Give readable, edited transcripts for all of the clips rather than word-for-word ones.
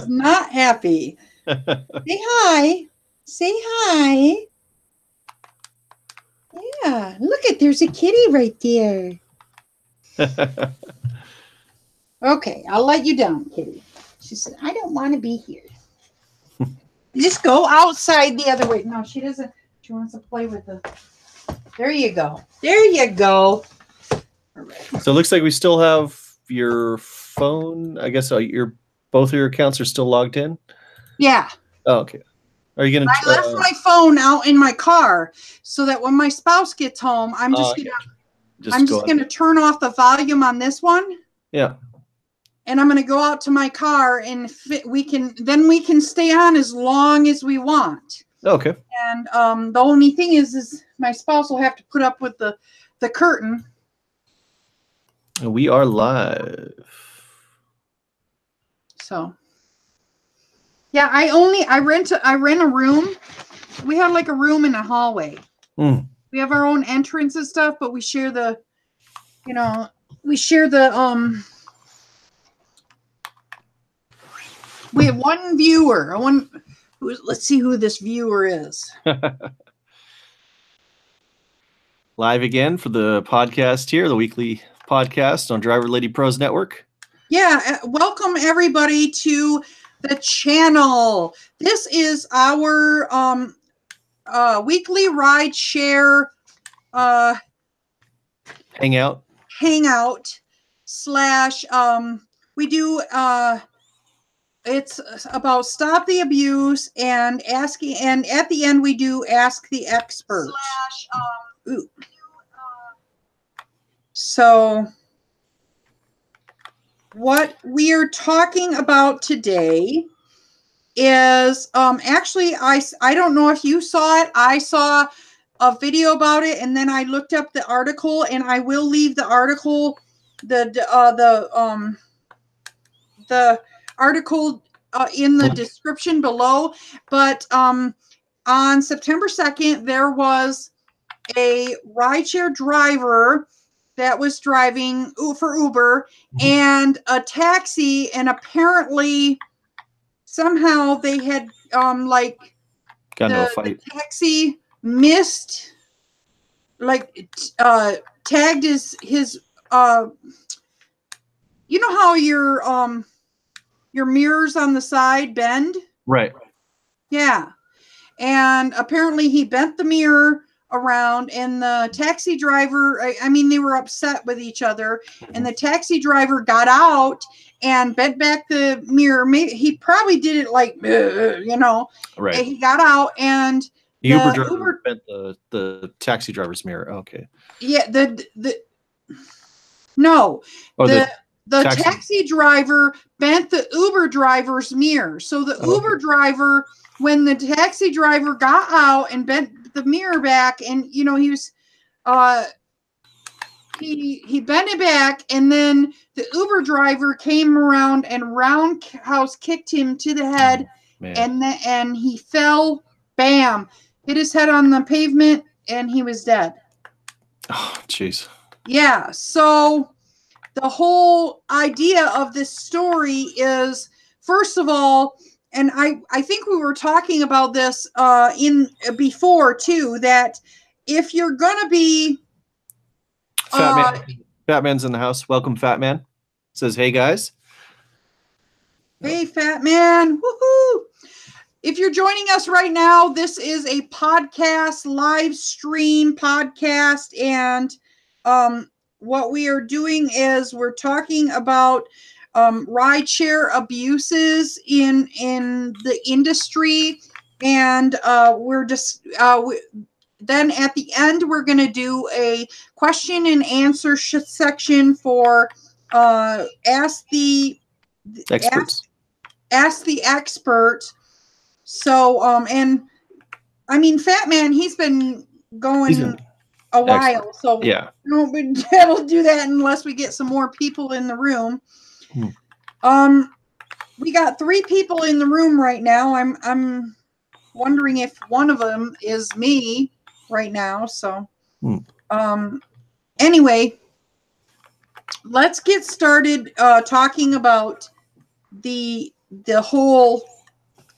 Not happy. Say hi. Say hi. Yeah, look at, there's a kitty right there. Okay, I'll let you down, kitty. She said, I don't want to be here. Just go outside the other way. No, she doesn't. She wants to play with the... There you go. There you go. All right. So it looks like we still have your phone. I guess both of your accounts are still logged in? Yeah. Oh, okay. Are you going to... I left my phone out in my car so that when my spouse gets home, I'm just going to turn off the volume on this one. Yeah. And I'm going to go out to my car, and we can stay on as long as we want. Okay. And the only thing is my spouse will have to put up with the curtain. And we are live. So, yeah, I rent a room. We have like a room in a hallway. We have our own entrance and stuff, but we share the we have one viewer. Let's see who this viewer is. Live again for the podcast here, the weekly podcast on DriverLadyPro's network. Yeah, welcome everybody to the channel. This is our weekly rideshare hangout / we do it's about stop the abuse and asking, and at the end we do ask the expert. So what we are talking about today is actually I don't know if you saw it. I saw a video about it, and then I looked up the article, and I will leave the article, the article in the description below. But on September 2nd, there was a rideshare driver that was driving for Uber and a taxi, and apparently somehow they had the taxi missed, tagged his you know how your mirrors on the side bend? Right. Yeah. And apparently he bent the mirror around, and the taxi driver, I mean, they were upset with each other, and the taxi driver got out and bent back the mirror. Maybe he probably did it like, right. And he got out, and the Uber driver bent the taxi driver's mirror. Okay. Yeah. The taxi driver bent the Uber driver's mirror. So the Uber driver, when the taxi driver got out and bent the mirror back, and he was he bent it back, and then the Uber driver came around and roundhouse kicked him to the head, and he fell, bam, hit his head on the pavement, and he was dead. Oh, jeez. Yeah. So the whole idea of this story is, first of all, and I think we were talking about this before too, that if you're gonna be Fat Man's in the house. Welcome, Fat Man. Says, hey guys. Hey, Fat Man. Woohoo! If you're joining us right now, this is a podcast, live stream podcast, and what we are doing is we're talking about rideshare abuses in the industry, and we're just then at the end we're going to do a question and answer section for ask the expert. So and I mean, Fat Man, he's been going a while, so yeah, no, we'll do that unless we get some more people in the room. We got 3 people in the room right now. I'm wondering if one of them is me right now. So anyway, let's get started talking about the the whole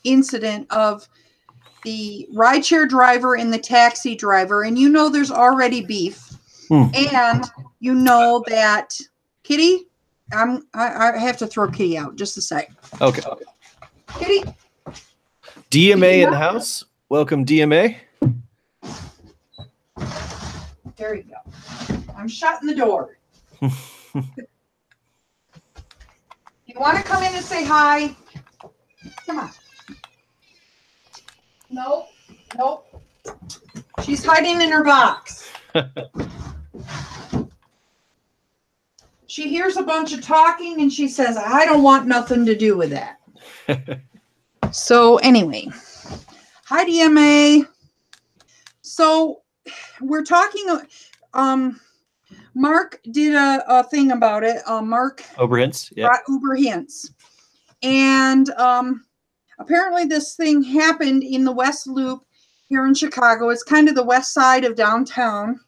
incident of the rideshare driver and the taxi driver, and you know there's already beef, and you know that Kitty, I have to throw Kitty out just a sec. Okay. Kitty. DMA in the house. Welcome, DMA. There you go. I'm shutting the door. You want to come in and say hi? Come on. Nope. She's hiding in her box. She hears a bunch of talking and she says, I don't want nothing to do with that. So anyway, hi DMA. So we're talking, Mark did a thing about it. Mark Uber Hints. Yeah. Uber Hints. And apparently this thing happened in the West Loop here in Chicago. It's kind of the west side of downtown.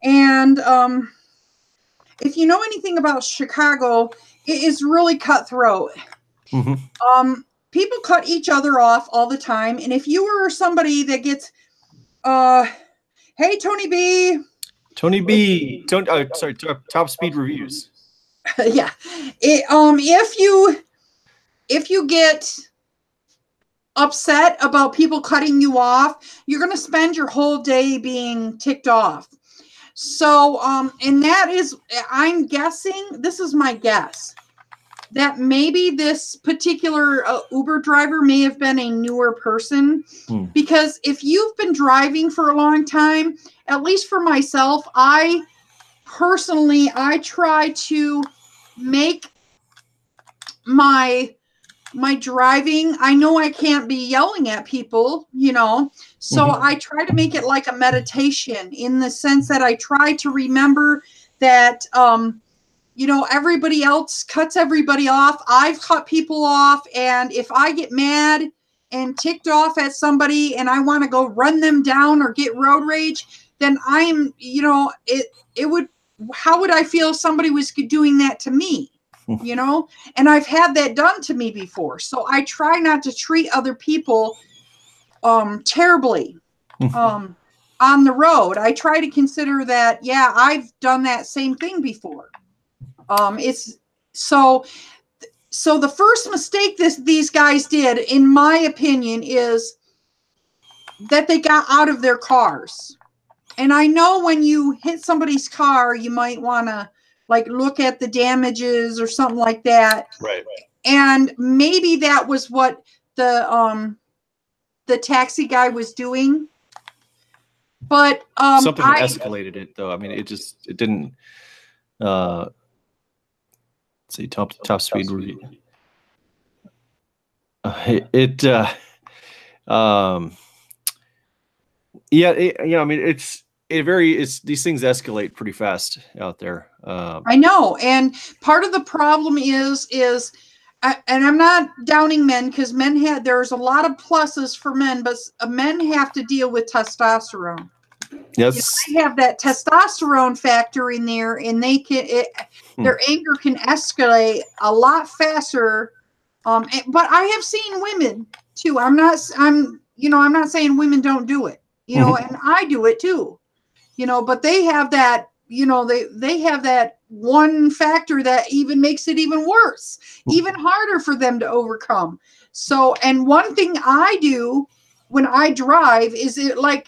And if you know anything about Chicago, it is really cutthroat. People cut each other off all the time. And if you were somebody that gets, hey, Tony B. Sorry, Top Speed Reviews. Yeah. If you get upset about people cutting you off, you're going to spend your whole day being ticked off. So, and that is, I'm guessing, this is my guess, that maybe this particular Uber driver may have been a newer person. Because if you've been driving for a long time, at least for myself, I try to make my driving, I know I can't be yelling at people, so I try to make it like a meditation, in the sense that I try to remember that, everybody else cuts everybody off. I've cut people off. And if I get mad and ticked off at somebody and I want to go run them down or get road rage, then I'm, how would I feel if somebody was doing that to me? And I've had that done to me before. So I try not to treat other people terribly on the road. I try to consider that, yeah, I've done that same thing before. It's so the first mistake these guys did, in my opinion, is that they got out of their cars. And I know when you hit somebody's car, you might want to look at the damages or something like that. Right. And maybe that was what the taxi guy was doing. But something escalated it, though. I mean, it didn't. Let's see, top speed review. I mean, it's these things escalate pretty fast out there. I know. And part of the problem is, and I'm not downing men, because there's a lot of pluses for men, but men have to deal with testosterone. Yes. They have that testosterone factor in there, and their anger can escalate a lot faster. But I have seen women too. I'm not saying women don't do it, and I do it too, but they have that, they have that one factor that even makes it even worse, even harder for them to overcome. So, and one thing I do when I drive is I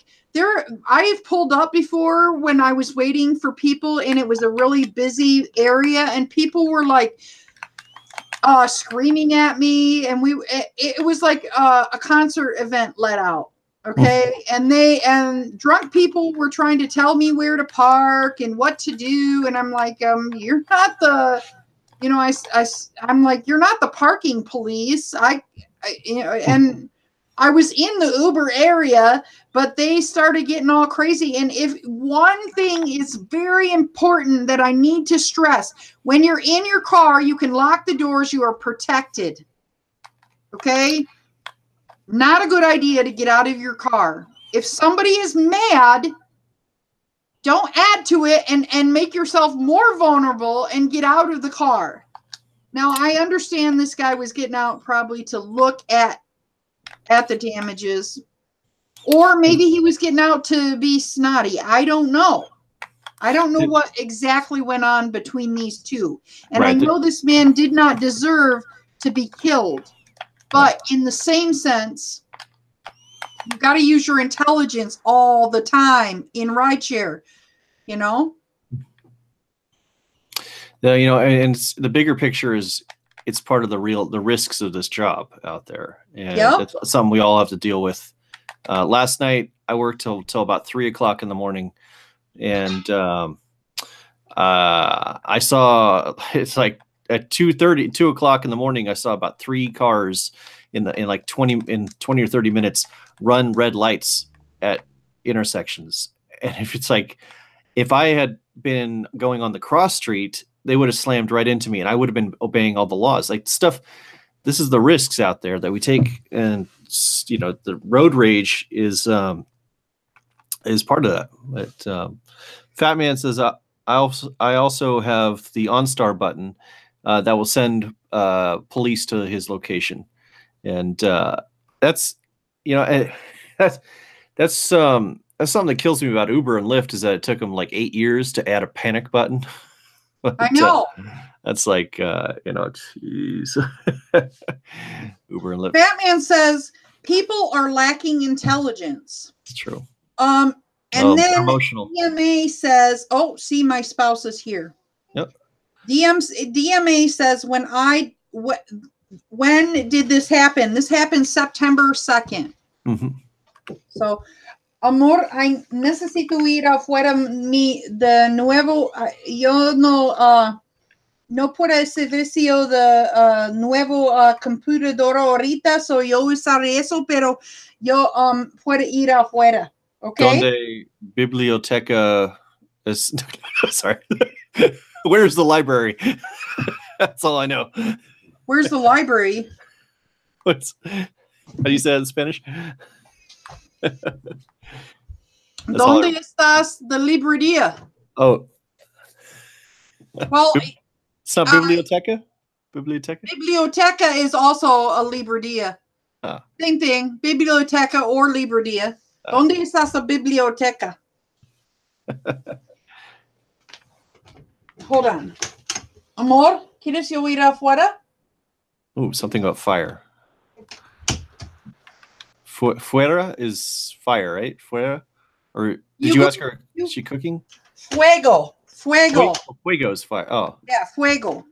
have pulled up before when I was waiting for people and it was a really busy area and people were screaming at me, and it was like a concert event let out. Okay. And drunk people were trying to tell me where to park and what to do. And I'm like, you're not the, I'm like, you're not the parking police. And I was in the Uber area, but they started getting all crazy. And if one thing is very important that I need to stress, when you're in your car, you can lock the doors. You are protected. Okay. Not a good idea to get out of your car. If somebody is mad, don't add to it and make yourself more vulnerable and get out of the car. Now, I understand this guy was getting out probably to look at the damages, or maybe he was getting out to be snotty. I don't know. I don't know what exactly went on between these two. And I know this man did not deserve to be killed. But in the same sense, you've got to use your intelligence all the time in rideshare, you know? You know, and the bigger picture is it's part of the risks of this job out there. And it's something we all have to deal with. Last night, I worked till about 3 o'clock in the morning. And I saw, it's like at 2 o'clock in the morning, I saw about 3 cars in like 20 or 30 minutes run red lights at intersections. And if I had been going on the cross street, they would have slammed right into me and I would have been obeying all the laws. Like stuff, this is the risks out there that we take. And, you know, the road rage is part of that. But Fat Man says, I also have the OnStar button that will send police to his location. And that's, you know, that's something that kills me about Uber and Lyft is that it took them like 8 years to add a panic button. But, I know. That's like, you know, jeez. Uber and Lyft. Batman says people are lacking intelligence. It's true. And then emotional. DMA says, "Oh, see, my spouse is here." Yep. DMA says, when did this happen? This happened September 2nd. Mm-hmm. So, amor, I necesito ir afuera de nuevo. Yo no por el servicio de nuevo computadora ahorita, so yo usaré eso, pero yo puedo ir afuera. Okay. Donde biblioteca is sorry. Where's the library? That's all I know. Where's the library? How do you say that in Spanish? ¿Dónde estás the librería? Oh. Well, it's not biblioteca? Biblioteca? Biblioteca is also a librería. Oh. Same thing. Biblioteca or librería. ¿Dónde estás la biblioteca? Hold on. Amor, ¿quieres yo ir afuera? Ooh, something about fire. Fuera is fire, right? Fuera? Or did you ask her, is she cooking? Fuego. Fuego. Fuego is fire. Oh. Yeah, fuego.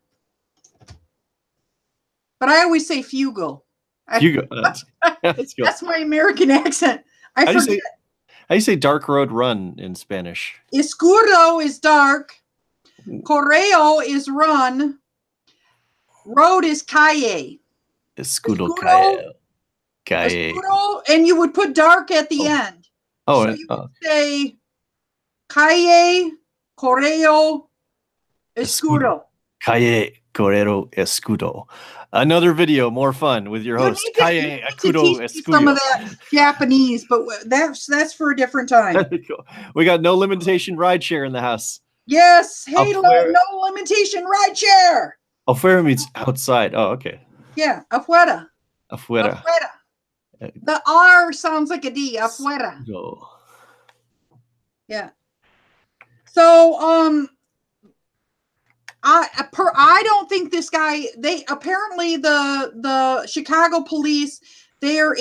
But I always say fugo. Fugo. That's my American accent. I forget. How do you say dark road run in Spanish? Escudo is dark. Correo is run. Road is calle. Escudo calle. Escudo, and you would put dark at the end. Oh, so you would say calle, correo, escudo. Calle, correo, escudo. Another video, more fun with your host. Calle, escudo, escudo. Some of that Japanese, but that's for a different time. We got no limitation rideshare in the house. Yes. Hey, no limitation rideshare. Afuera means outside. Oh, okay. Yeah, afuera. Afuera. Afuera. The R sounds like a D. Afuera. Go. Yeah. So, I don't think this guy. They apparently the Chicago police. They're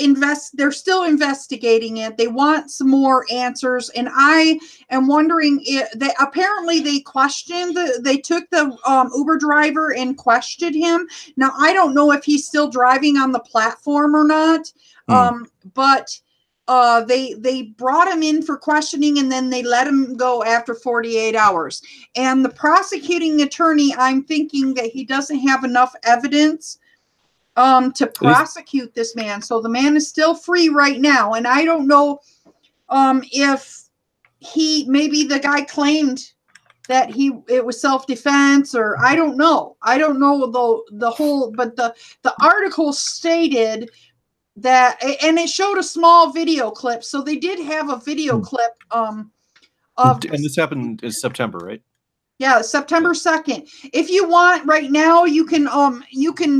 still investigating it. They want some more answers, and I am wondering if they questioned they took the Uber driver and questioned him. Now I don't know if he's still driving on the platform or not, but they brought him in for questioning and then they let him go after 48 hours. And the prosecuting attorney, I'm thinking that he doesn't have enough evidence to prosecute this man. So the man is still free right now. And I don't know if maybe the guy claimed that it was self-defense, or I don't know. I don't know the whole, but the article stated that, and it showed a small video clip. So they did have a video clip of. And this happened in September, right? Yeah, September 2nd. If you want right now, you can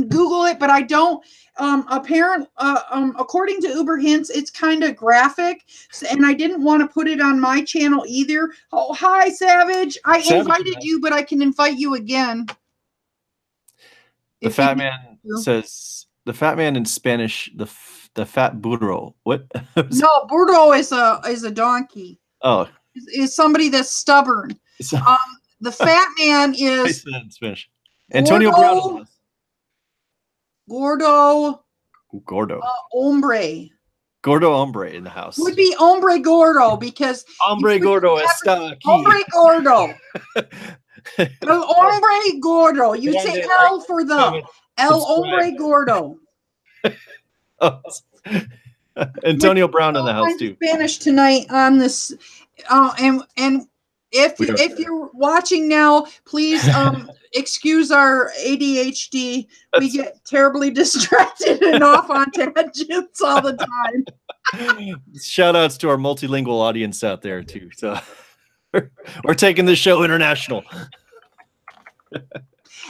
Google it, but I don't according to Uber Hints, it's kind of graphic, and I didn't want to put it on my channel either. Oh, hi Savage. I invited you, but I can invite you again. The fat man says the fat man in Spanish, the fat burro. What? No, burro is a donkey. Oh. Is somebody that's stubborn. The fat man is Spanish. Antonio Brown. Gordo. Hombre. Gordo hombre in the house. Would be hombre gordo because hombre gordo está aquí. Hombre gordo. El hombre gordo. You say L for the El hombre gordo. Oh. Antonio Brown in the house too. Spanish tonight on this, and if you're watching now, please excuse our ADHD. We get terribly distracted and off on tangents all the time. Shout outs to our multilingual audience out there too. So we're taking this show international.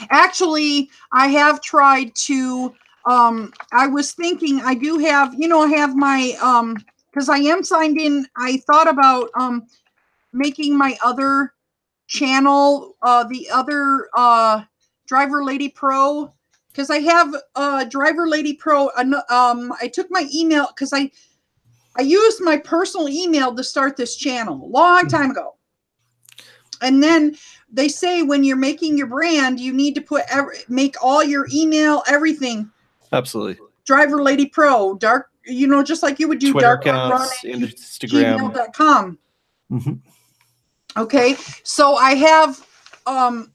Actually, I have tried to. I was thinking I do have, I have my because I am signed in. I thought about making my other channel, the other DriverLadyPro, because I have DriverLadyPro. I took my email because I used my personal email to start this channel a long time ago, and then they say when you're making your brand, you need to make all your email, everything. Absolutely. DriverLadyPro, dark, just like you would do Twitter dark accounts, Instagram, gmail.com. Okay, so I have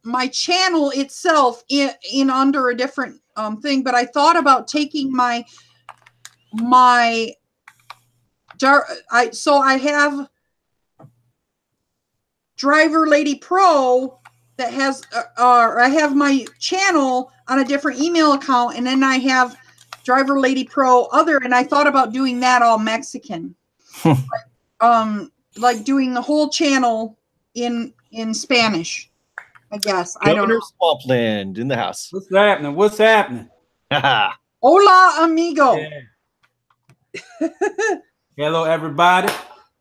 my channel itself in under a different thing, but I thought about taking I have DriverLadyPro that has I have my channel on a different email account, and then I have DriverLadyPro other, and I thought about doing that all Mexican. Like doing the whole channel in Spanish, I guess. Governor I don't know. Swampland in the house. What's happening? What's happening? Hola, amigo. Yeah. Hello, everybody.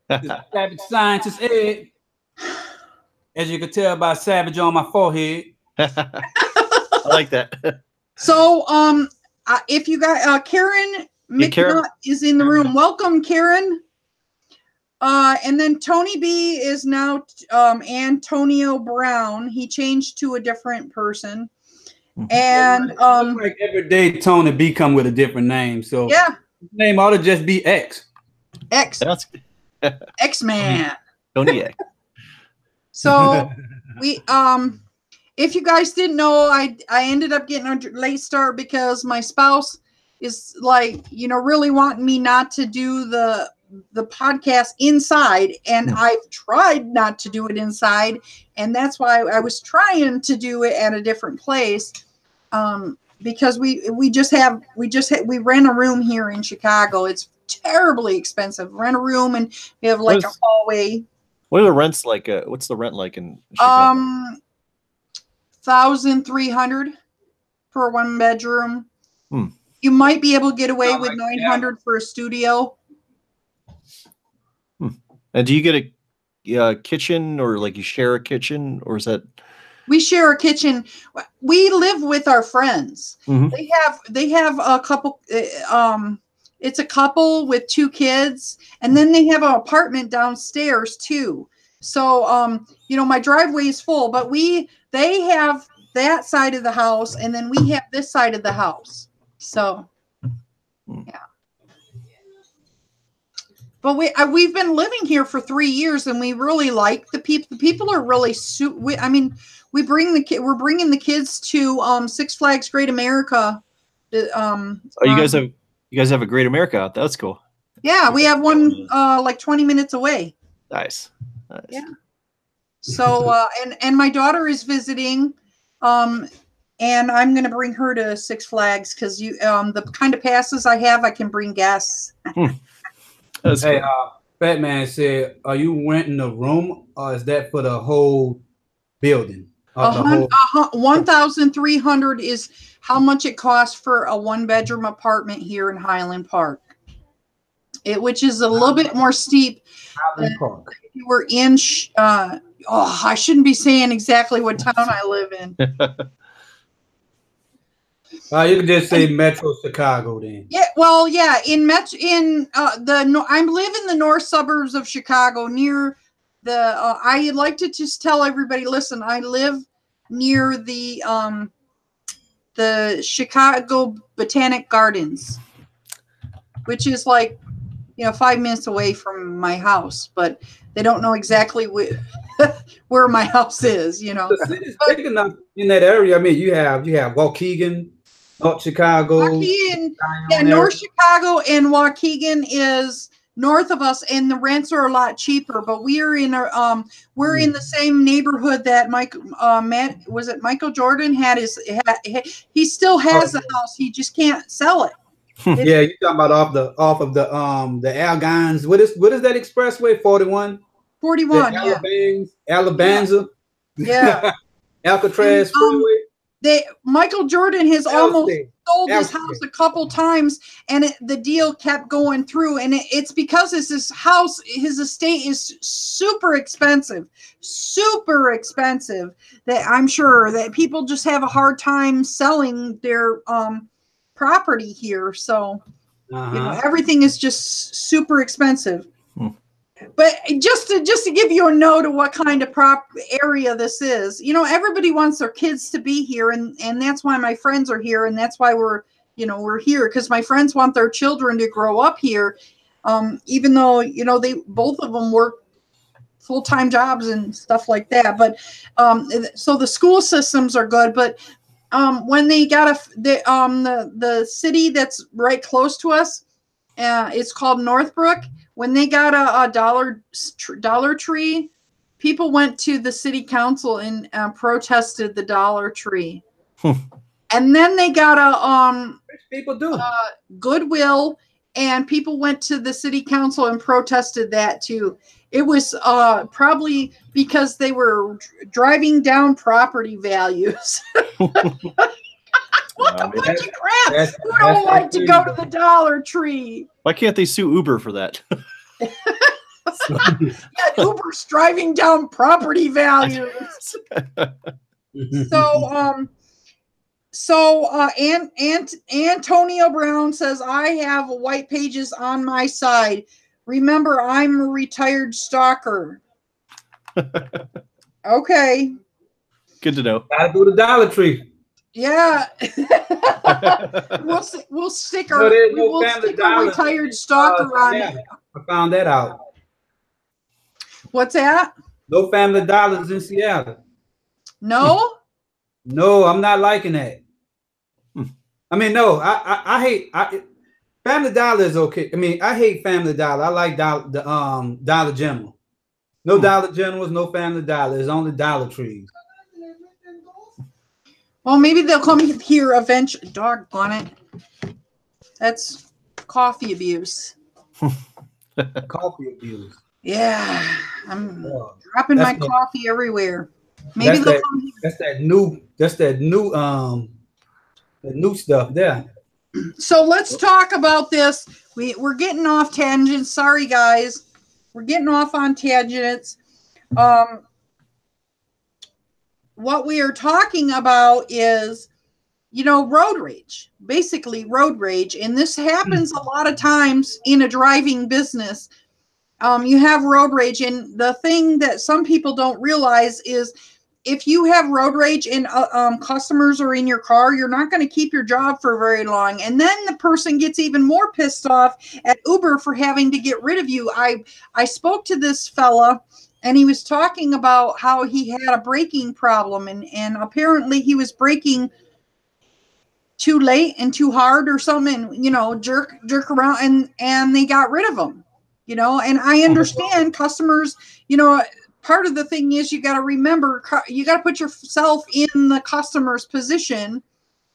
Savage Scientist Ed. As you can tell by Savage on my forehead. I like that. So, if you got Karen McNutt is in the room. Welcome, Karen. And then Tony B is now Antonio Brown. He changed to a different person. And like every day Tony B come with a different name. So yeah, his name ought to just be X. X-Man. Tony X. So we if you guys didn't know, I ended up getting a late start because my spouse is like, really wanting me not to do the podcast inside, and I've tried not to do it inside, and that's why I was trying to do it at a different place, because we rent a room here in Chicago. It's terribly expensive. Rent a room, and we have like a hallway. What are the rents like? What's the rent like in Chicago? 1,300 for a 1-bedroom. You might be able to get away with 900 for a studio. And do you get a kitchen, or like you share a kitchen, or is that? We share a kitchen. We live with our friends. They have a couple. It's a couple with 2 kids, and then they have an apartment downstairs too. So my driveway is full, but they have that side of the house, and then we have this side of the house. So yeah. But we've been living here for 3 years, and we really like the people. The people are really we're bringing the kids to Six Flags Great America. You guys have a Great America out there. That's cool. Yeah, we have one like 20 minutes away. Nice. Yeah. So and my daughter is visiting, and I'm going to bring her to Six Flags because the kind of passes I have, I can bring guests. Hey, Fat Man said, "Are you renting a room, or is that for the whole building?" $1,300 is how much it costs for a 1-bedroom apartment here in Highland Park. Which is a little bit more steep than if you were in. I shouldn't be saying exactly what town I live in. You can just say Metro Chicago then. Yeah, well, yeah, I live in the north suburbs of Chicago, near the. I like to just tell everybody, listen, I live near the Chicago Botanic Gardens, which is like 5 minutes away from my house, but they don't know exactly where my house is. The city's big enough in that area. I mean, you have Waukegan. North Chicago. North Chicago and Waukegan is north of us, and the rents are a lot cheaper. But we're in the same neighborhood that Michael Jordan had he still has a house. He just can't sell it. Yeah, you're talking about off of the Algons. What is that expressway? 41. 41. Alabanza. Yeah. Alcatraz Freeway. Michael Jordan has almost sold his house a couple times, and the deal kept going through. And it's because his estate is super expensive, that I'm sure that people just have a hard time selling their property here. So everything is just super expensive. But just to give you a note of what kind of area this is, everybody wants their kids to be here, and that's why my friends are here, and that's why we're here, because my friends want their children to grow up here, even though they both of them work full-time jobs and stuff like that. But so the school systems are good, but when they got the city that's right close to us, it's called Northbrook. When they got a Dollar Tree, people went to the city council and protested the Dollar Tree. And then they got Goodwill, and people went to the city council and protested that too. It was probably because they were driving down property values. What a bunch of crap! Who don't like to go to the Dollar Tree? Why can't they sue Uber for that? Uber's driving down property values. So Antonio Brown says, I have white pages on my side. Remember, I'm a retired stalker. Okay. Good to know. Gotta go to Dollar Tree. Yeah. we'll stick our retired stalker on it. I found that out. What's that? No Family Dollars in Seattle. No? No, I'm not liking that. I mean, no, I hate Family Dollar is okay. I mean, I hate Family Dollar. I like Dollar General. No Dollar Generals, no Family Dollar. It's only Dollar Trees. Well, maybe they'll come here eventually. Doggone it. That's coffee abuse. Coffee abuse. Yeah. I'm dropping my coffee everywhere. Maybe they'll come here. That's that new stuff there. So let's talk about this. We're getting off tangents. Sorry, guys. We're getting off on tangents. What we are talking about is, road rage. Basically, road rage. And this happens a lot of times in a driving business. You have road rage. And the thing that some people don't realize is, if you have road rage and customers are in your car, you're not going to keep your job for very long. And then the person gets even more pissed off at Uber for having to get rid of you. I spoke to this fella, and he was talking about how he had a braking problem, and apparently he was braking too late and too hard or something, jerk around, and they got rid of him, and I understand customers, part of the thing is you got to remember, you got to put yourself in the customer's position,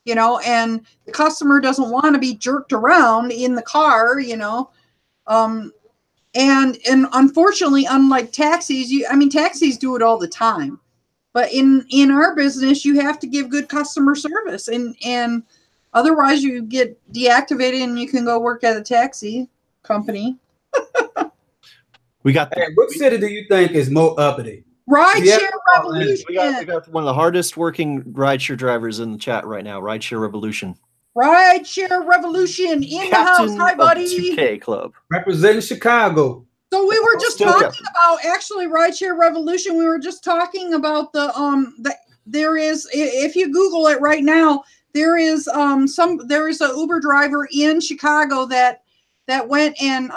and the customer doesn't want to be jerked around in the car, and unfortunately, unlike taxis, taxis do it all the time. But in our business, you have to give good customer service, and otherwise you get deactivated and you can go work at a taxi company. We got. Hey, what city do you think is more uppity? Rideshare Revolution. We got one of the hardest working rideshare drivers in the chat right now. Rideshare Revolution. Rideshare Revolution in the house. Hi, buddy. 2K Club. Representing Chicago. So we were just talking about actually Rideshare Revolution. We were just talking about there is, if you Google it right now, there is a Uber driver in Chicago that went and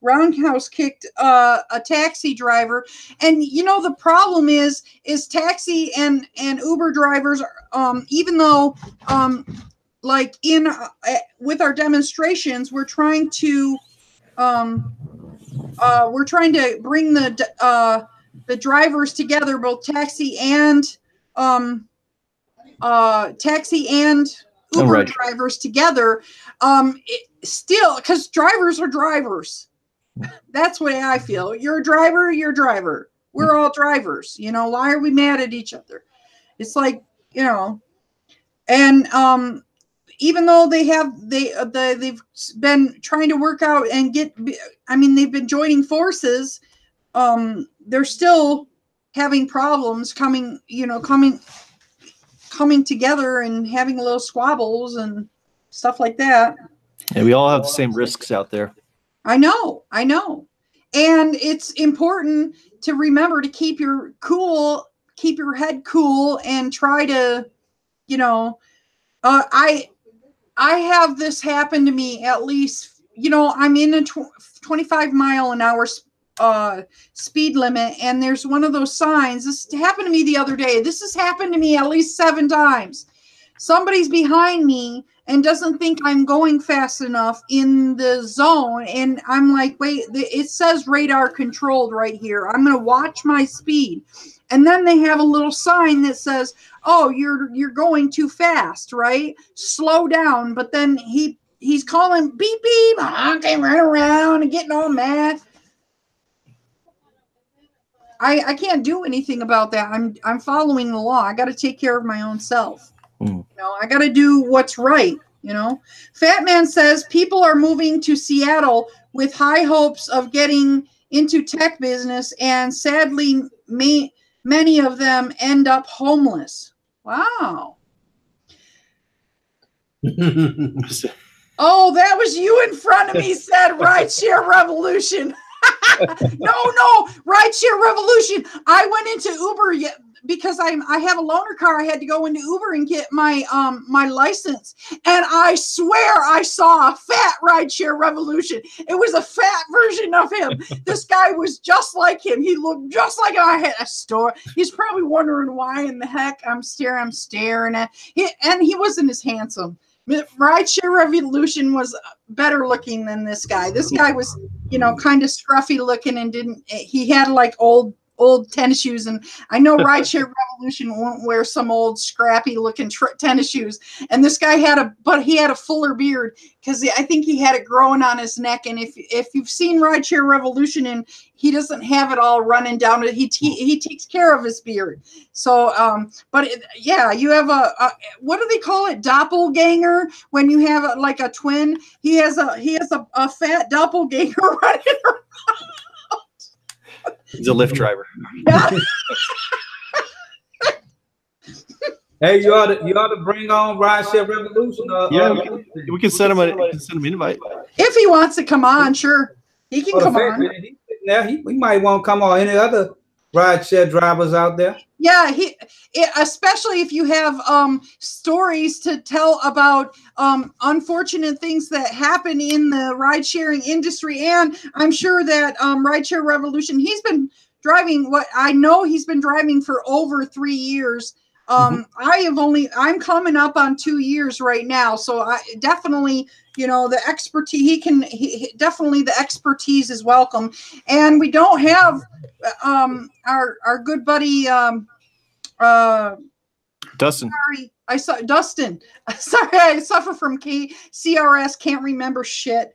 roundhouse kicked a taxi driver. And you know, the problem is taxi and Uber drivers, even though like with our demonstrations, we're trying to bring the drivers together, both taxi and Uber drivers together. Still, because drivers are drivers. That's the way I feel. You're a driver, you're a driver. We're all drivers. You know, why are we mad at each other? It's like, you know, and even though they've been trying to work out and they've been joining forces, they're still having problems coming together and having little squabbles and stuff like that. And we all have the same risks out there. I know. And it's important to remember to keep your head cool and try to, you know, I have this happen to me at least, you know, I'm in a 25 mile an hour speed limit, and there's one of those signs. This happened to me the other day. This has happened to me at least 7 times. Somebody's behind me and doesn't think I'm going fast enough in the zone. And I'm like, wait, it says radar controlled right here. I'm going to watch my speed. And then they have a little sign that says, oh, you're going too fast, right? Slow down. But then he's calling beep, beep, honking right around and getting all mad. I can't do anything about that. I'm following the law. I got to take care of my own self. You know, I got to do what's right. You know, Fat Man says people are moving to Seattle with high hopes of getting into tech business, and sadly, many of them end up homeless. Wow. Oh, that was you in front of me, said Rideshare Revolution. No, Rideshare Revolution. I went into Uber because I have a loaner car. I had to go into Uber and get my my license, and I swear I saw a fat Rideshare Revolution. It was a fat version of him. This guy was just like him. He looked just like him. I had a store. He's probably wondering why in the heck I'm staring at. And he wasn't as handsome. Rideshare Revolution was better looking than this guy. This guy was, you know, kind of scruffy looking and he had like old tennis shoes. And I know Rideshare Revolution won't wear some old scrappy looking tennis shoes. And this guy had a fuller beard because I think he had it growing on his neck. And if you've seen Rideshare Revolution, and he doesn't have it all running down, he takes care of his beard. So, yeah, you have what do they call it? Doppelganger. When you have like a twin, he has a fat doppelganger running around. He's a Lyft driver. Yeah. Hey, you ought to bring on Rideshare Revolution. We can send him an invite. If he wants to come on, sure, he can come on. We might want to come on. Any other rideshare drivers out there? Yeah, especially if you have stories to tell about unfortunate things that happen in the ride-sharing industry. And I'm sure that Rideshare Revolution, he's been driving for over 3 years. I'm coming up on 2 years right now. So I definitely, you know, the expertise, definitely the expertise is welcome. And we don't have our good buddy, Dustin. Dustin. Sorry, I suffer from CRS. Can't remember shit.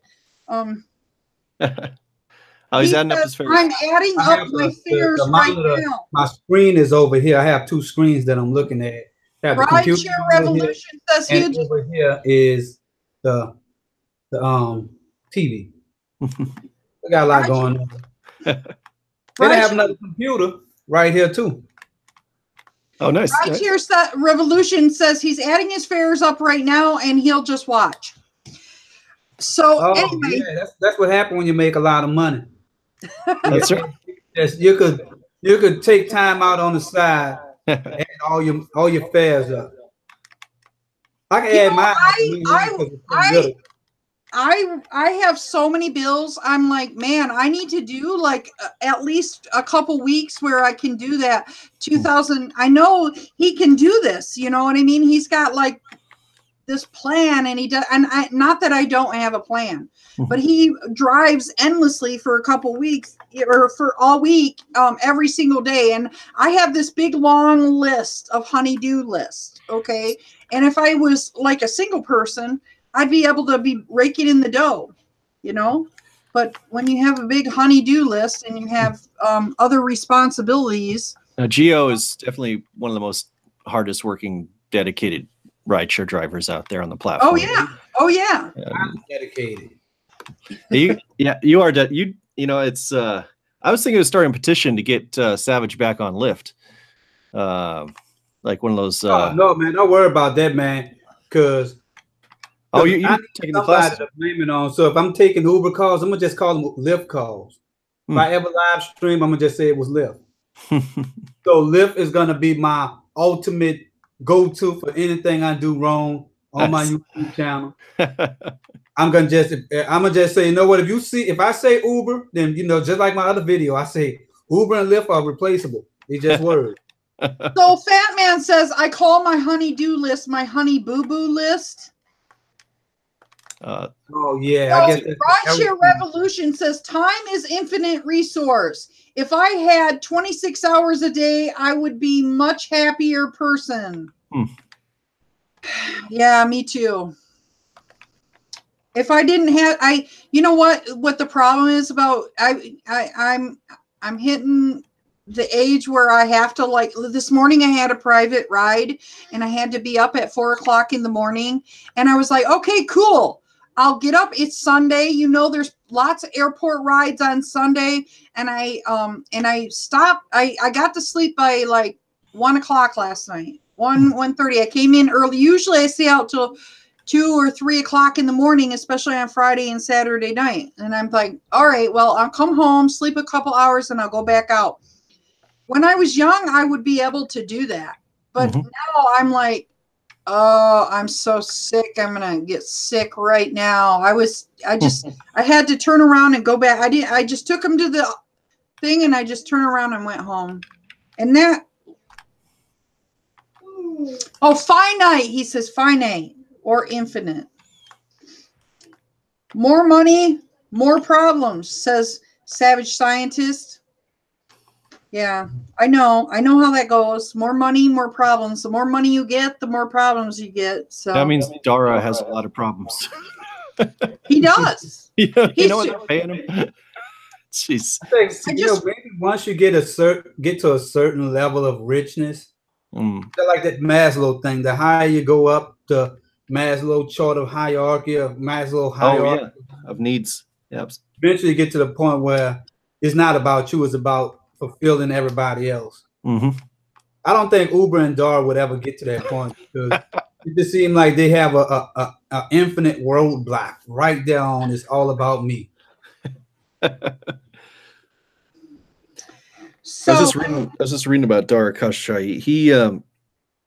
Oh, he's adding up his fares. I'm adding up my fares right now. My screen is over here. I have two screens that I'm looking at. I have the computer Rideshare Revolution says and over here is the TV. We got a lot going on. Then I have another computer right here too. Oh, nice. Rideshare Revolution says he's adding his fares up right now, and he'll just watch. So anyway, yeah, that's what happened when you make a lot of money. That's right. You could take time out on the side and add all your fares up. I can add mine. I have so many bills. I'm like, man, I need to do like at least a couple weeks where I can do that. 2000. I know he can do this. You know what I mean? He's got like this plan, and he does. And not that I don't have a plan, but he drives endlessly for a couple weeks or for all week, every single day. And I have this big long list of honey-do list. Okay, and if I was like a single person, I'd be able to be raking in the dough, you know. But when you have a big honey-do list and you have other responsibilities. Now, Gio is definitely one of the most hardest working, dedicated rideshare drivers out there on the platform. Oh yeah, oh yeah. I'm dedicated. You are. You know, it's. I was thinking of starting a petition to get Savage back on Lyft. Like one of those. No, man, don't worry about that, man. Because you're taking the class to blame it on. So if I'm taking Uber calls, I'm gonna just call them Lyft calls. If I ever live stream, I'm gonna just say it was Lyft. So Lyft is gonna be my ultimate go-to for anything I do wrong on my YouTube channel. I'm gonna just say, you know what? If I say Uber, then you know, just like my other video, I say Uber and Lyft are replaceable. It's just words. So Fat Man says, I call my honey-do list my honey boo-boo list. Oh yeah, I guess Rideshare Revolution says time is infinite resource. If I had 26 hours a day, I would be much happier person. Yeah, me too. If I didn't have, you know what the problem is about, I'm hitting the age where I have to, like, this morning I had a private ride and I had to be up at 4 o'clock in the morning, and I was like, okay, cool. I'll get up. It's Sunday. You know, there's lots of airport rides on Sunday. And I stopped. I got to sleep by like 1 o'clock last night, 1:30. I came in early. Usually I stay out till 2 or 3 o'clock in the morning, especially on Friday and Saturday night. And I'm like, all right, well, I'll come home, sleep a couple hours, and I'll go back out. When I was young, I would be able to do that. But now I'm like, oh, I'm so sick. I'm going to get sick right now. I had to turn around and go back. I just took him to the thing and I just turned around and went home. And that, finite. He says finite or infinite. More money, more problems, says Savage Scientist. Yeah, I know how that goes. More money, more problems. The more money you get, the more problems you get. So that means Dara has a lot of problems. He does. You know what they're paying him? Jeez. Maybe once you get to a certain level of richness, like that Maslow thing. The higher you go up, the Maslow chart of hierarchy of Maslow hierarchy of needs. Yep. Eventually, you get to the point where it's not about you; it's about fulfilling everybody else. I don't think Uber and Dar would ever get to that point because it just seems like they have a infinite roadblock right there on it's all about me. So I was just reading about Dara Khosrowshahi.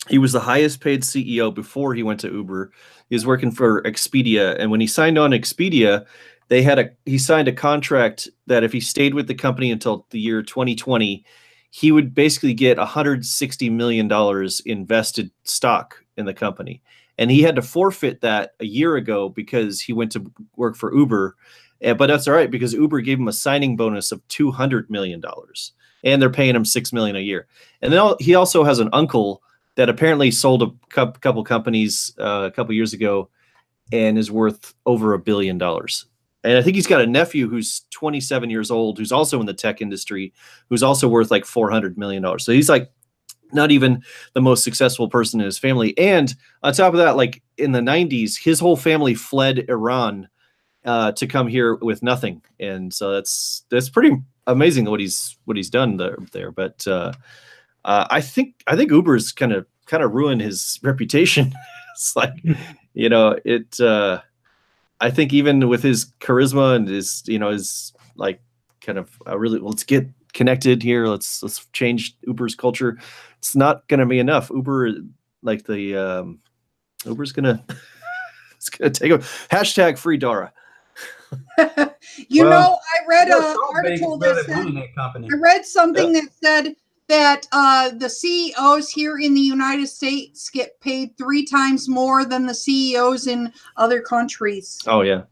He was the highest paid CEO before he went to Uber. He was working for Expedia, and when he signed on Expedia, he signed a contract that if he stayed with the company until the year 2020, he would basically get $160 million invested stock in the company. And he had to forfeit that a year ago because he went to work for Uber. But that's all right because Uber gave him a signing bonus of $200 million. And they're paying him $6 million a year. And then he also has an uncle that apparently sold a couple companies a couple years ago and is worth over $1 billion. And I think he's got a nephew who's 27 years old, who's also in the tech industry, who's also worth like $400 million. So he's like not even the most successful person in his family. And on top of that, like in the 90s, his whole family fled Iran to come here with nothing. And so that's pretty amazing what he's done there. But I think Uber's kind of ruined his reputation. It's like, you know, I think even with his charisma and his, you know, his like kind of really, let's get connected here. Let's change Uber's culture. It's not going to be enough. Uber, like the Uber's gonna it's gonna take a hashtag free Dara. You know, I read an article that said, I read something that said that the CEOs here in the United States get paid 3 times more than the CEOs in other countries. Oh yeah.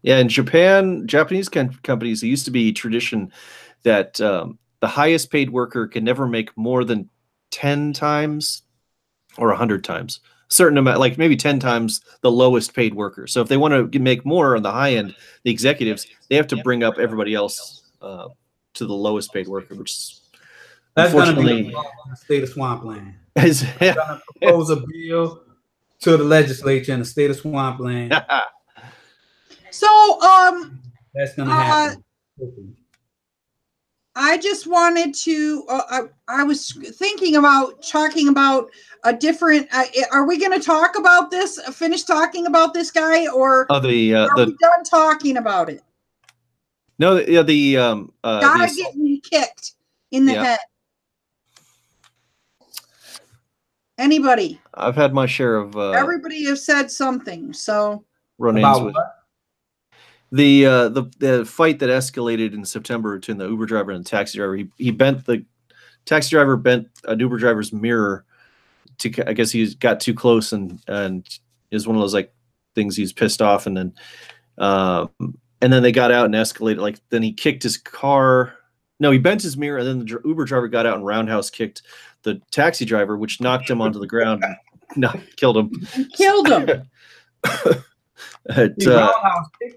In Japan, Japanese companies, it used to be tradition that the highest paid worker can never make more than 10 times or 100 times. Certain amount, like maybe 10 times the lowest paid worker. So if they want to make more on the high end, the executives, they have to bring up everybody else to the lowest paid worker, which is that's going to be the state of swampland. Is going to propose a bill to the legislature in the state of swampland. So that's going to happen. I just wanted to. I was thinking about talking about a different. Are we going to talk about this? Finish talking about this guy, or are we done talking about it? No, the guy getting kicked in the head. Anybody? I've had my share of. Everybody has said something. So run-ins with. The fight that escalated in September between the Uber driver and the taxi driver, the taxi driver bent an Uber driver's mirror to, I guess he got too close and is one of those like things he's pissed off, and then they got out and escalated. Like then he kicked his car. No, he bent his mirror, and then the Uber driver got out and roundhouse kicked the taxi driver, which knocked him onto the ground and killed him. Killed him. The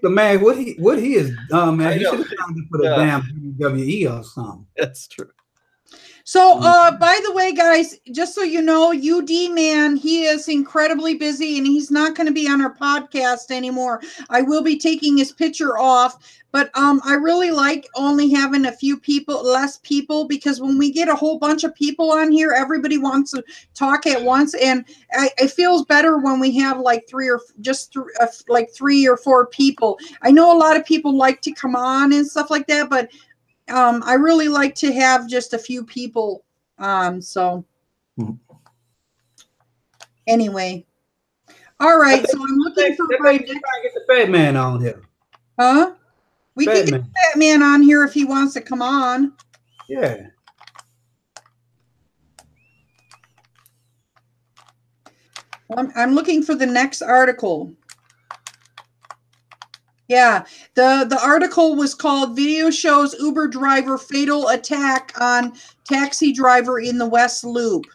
man, what he is dumb, man. He should have found to put a damn WWE or something. That's true. So, by the way, guys, just so you know, UD man, he is incredibly busy and he's not going to be on our podcast anymore. I will be taking his picture off, but I really like only having a few people, less people, because when we get a whole bunch of people on here, everybody wants to talk at once, and it feels better when we have like 3 or 4 people. I know a lot of people like to come on and stuff like that, but I really like to have just a few people on. So anyway, all right. So I'm looking for my get the fat man on here. Huh? We can get the fat man on here if he wants to come on. Yeah. I'm looking for the next article. Yeah, the article was called "Video Shows Uber Driver Fatal Attack on Taxi Driver in the West Loop."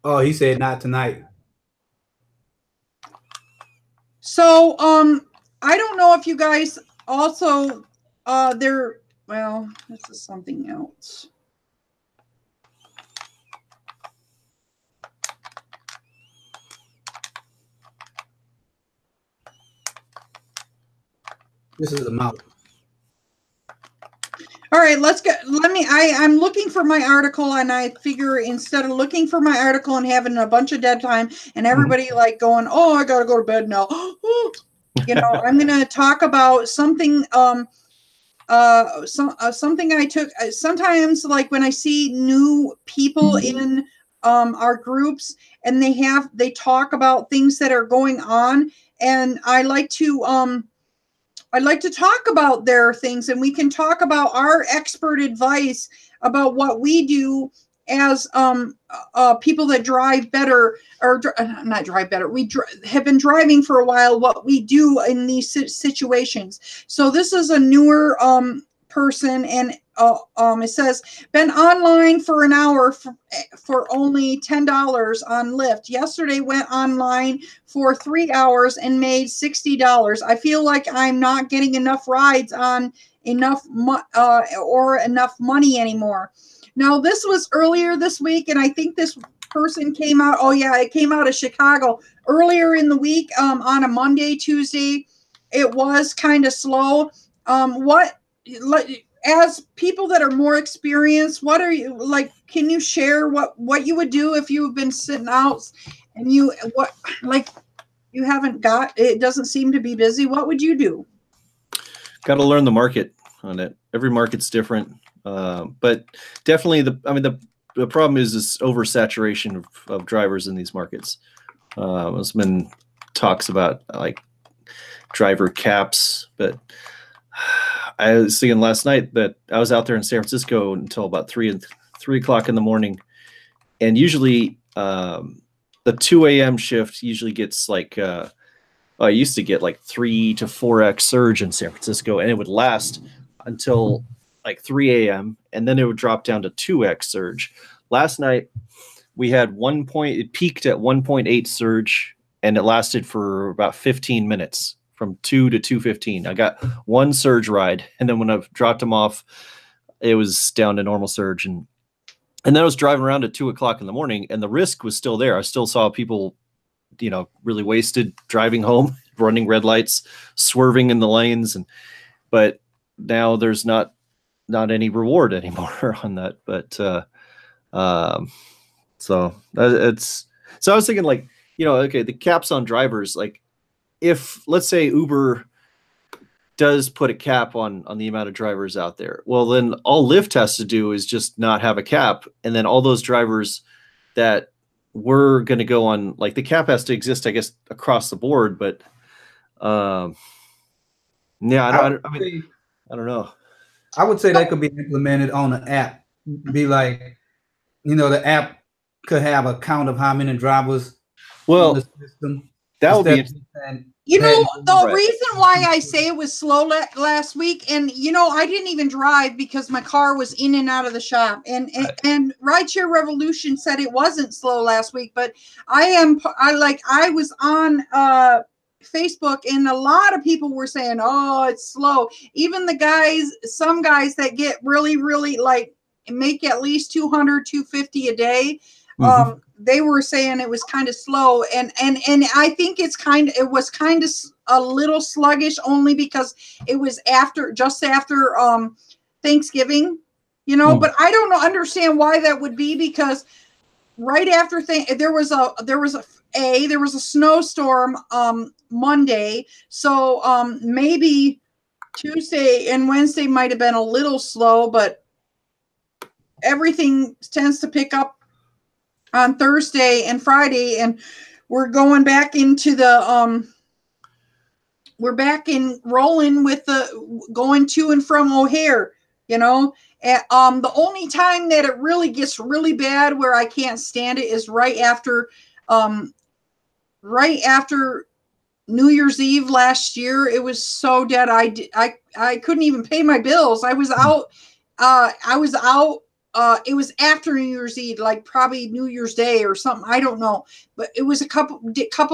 Oh, he said not tonight. So, I don't know if you guys also, well, this is something else. This is a mouth. All right, I'm looking for my article, and I figure instead of looking for my article and having a bunch of dead time and everybody like going, oh, I got to go to bed now. You know, I'm going to talk about something, something I took sometimes, like when I see new people in our groups and they talk about things that are going on, and I like to talk about their things, and we can talk about our expert advice about what we do as people that drive better, or not drive better. We have been driving for a while, what we do in these situations. So this is a newer person, and it says, been online for an hour for only $10 on Lyft. Yesterday went online for 3 hours and made $60. I feel like I'm not getting enough rides on enough money anymore. Now, this was earlier this week, and I think this person came out. Oh yeah, it came out of Chicago earlier in the week, on a Monday, Tuesday. It was kind of slow. As people that are more experienced, what are you like? Can you share what you would do if you've been sitting out and you haven't got, it doesn't seem to be busy? What would you do? Got to learn the market on it. Every market's different, but definitely the problem is this oversaturation of drivers in these markets. There's been talks about like driver caps, but I was thinking last night that I was out there in San Francisco until about 3 o'clock in the morning, and usually the 2 a.m. shift usually gets like I used to get like 3 to 4x surge in San Francisco, and it would last until like 3 a.m. and then it would drop down to 2x surge. Last night we had it peaked at 1.8 surge, and it lasted for about 15 minutes. From 2 to 2:15. I got one surge ride, and then when I dropped them off, it was down to normal surge, and then I was driving around at 2 o'clock in the morning, and the risk was still there. I still saw people, really wasted driving home, running red lights, swerving in the lanes, but now there's not any reward anymore on that. But so I was thinking, like, okay, the caps on drivers, like, if let's say Uber does put a cap on the amount of drivers out there, well, then all Lyft has to do is just not have a cap, and then all those drivers that were going to go on, like, the cap has to exist, I guess, across the board. But yeah, I don't know. I would say that could be implemented on the app. Be like, the app could have a count of how many drivers on the system. That would be. The reason why I say it was slow last week, and I didn't even drive because my car was in and out of the shop, and Rideshare Revolution said it wasn't slow last week, but I was on Facebook, and a lot of people were saying, oh, it's slow. Even some guys that get really, really, like, make at least 200, 250 a day. Mm-hmm. They were saying it was kind of slow, and I think it was kind of a little sluggish, only because it was just after Thanksgiving, But I don't understand why that would be, because right after there was a snowstorm Monday, so maybe Tuesday and Wednesday might have been a little slow, but everything tends to pick up on Thursday and Friday, and we're going back into the we're back in rolling with the going to and from O'Hare, And, the only time that it really gets really bad, where I can't stand it, is right after New Year's Eve last year. It was so dead. I couldn't even pay my bills. I was out. It was after New Year's Eve, like probably New Year's Day or something. I don't know, but it was a couple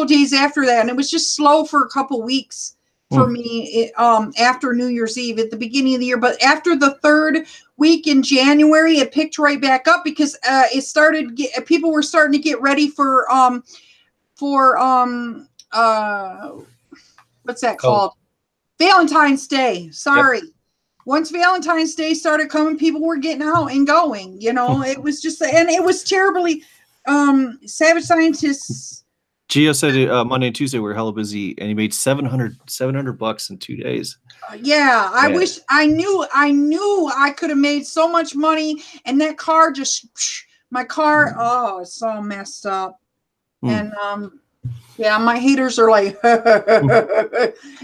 days after that, and it was just slow for a couple weeks for me. After New Year's Eve at the beginning of the year, but after the third week in January, it picked right back up, because it started. People were starting to get ready for what's that called? Valentine's Day. Sorry. Yep. Once Valentine's Day started coming, people were getting out and going, It was just, and it was terribly, Savage Scientists. Gio said Monday and Tuesday we were hella busy, and he made $700 in 2 days. Yeah, I wish I knew I could have made so much money, and that car it's so messed up. And yeah, my haters are like,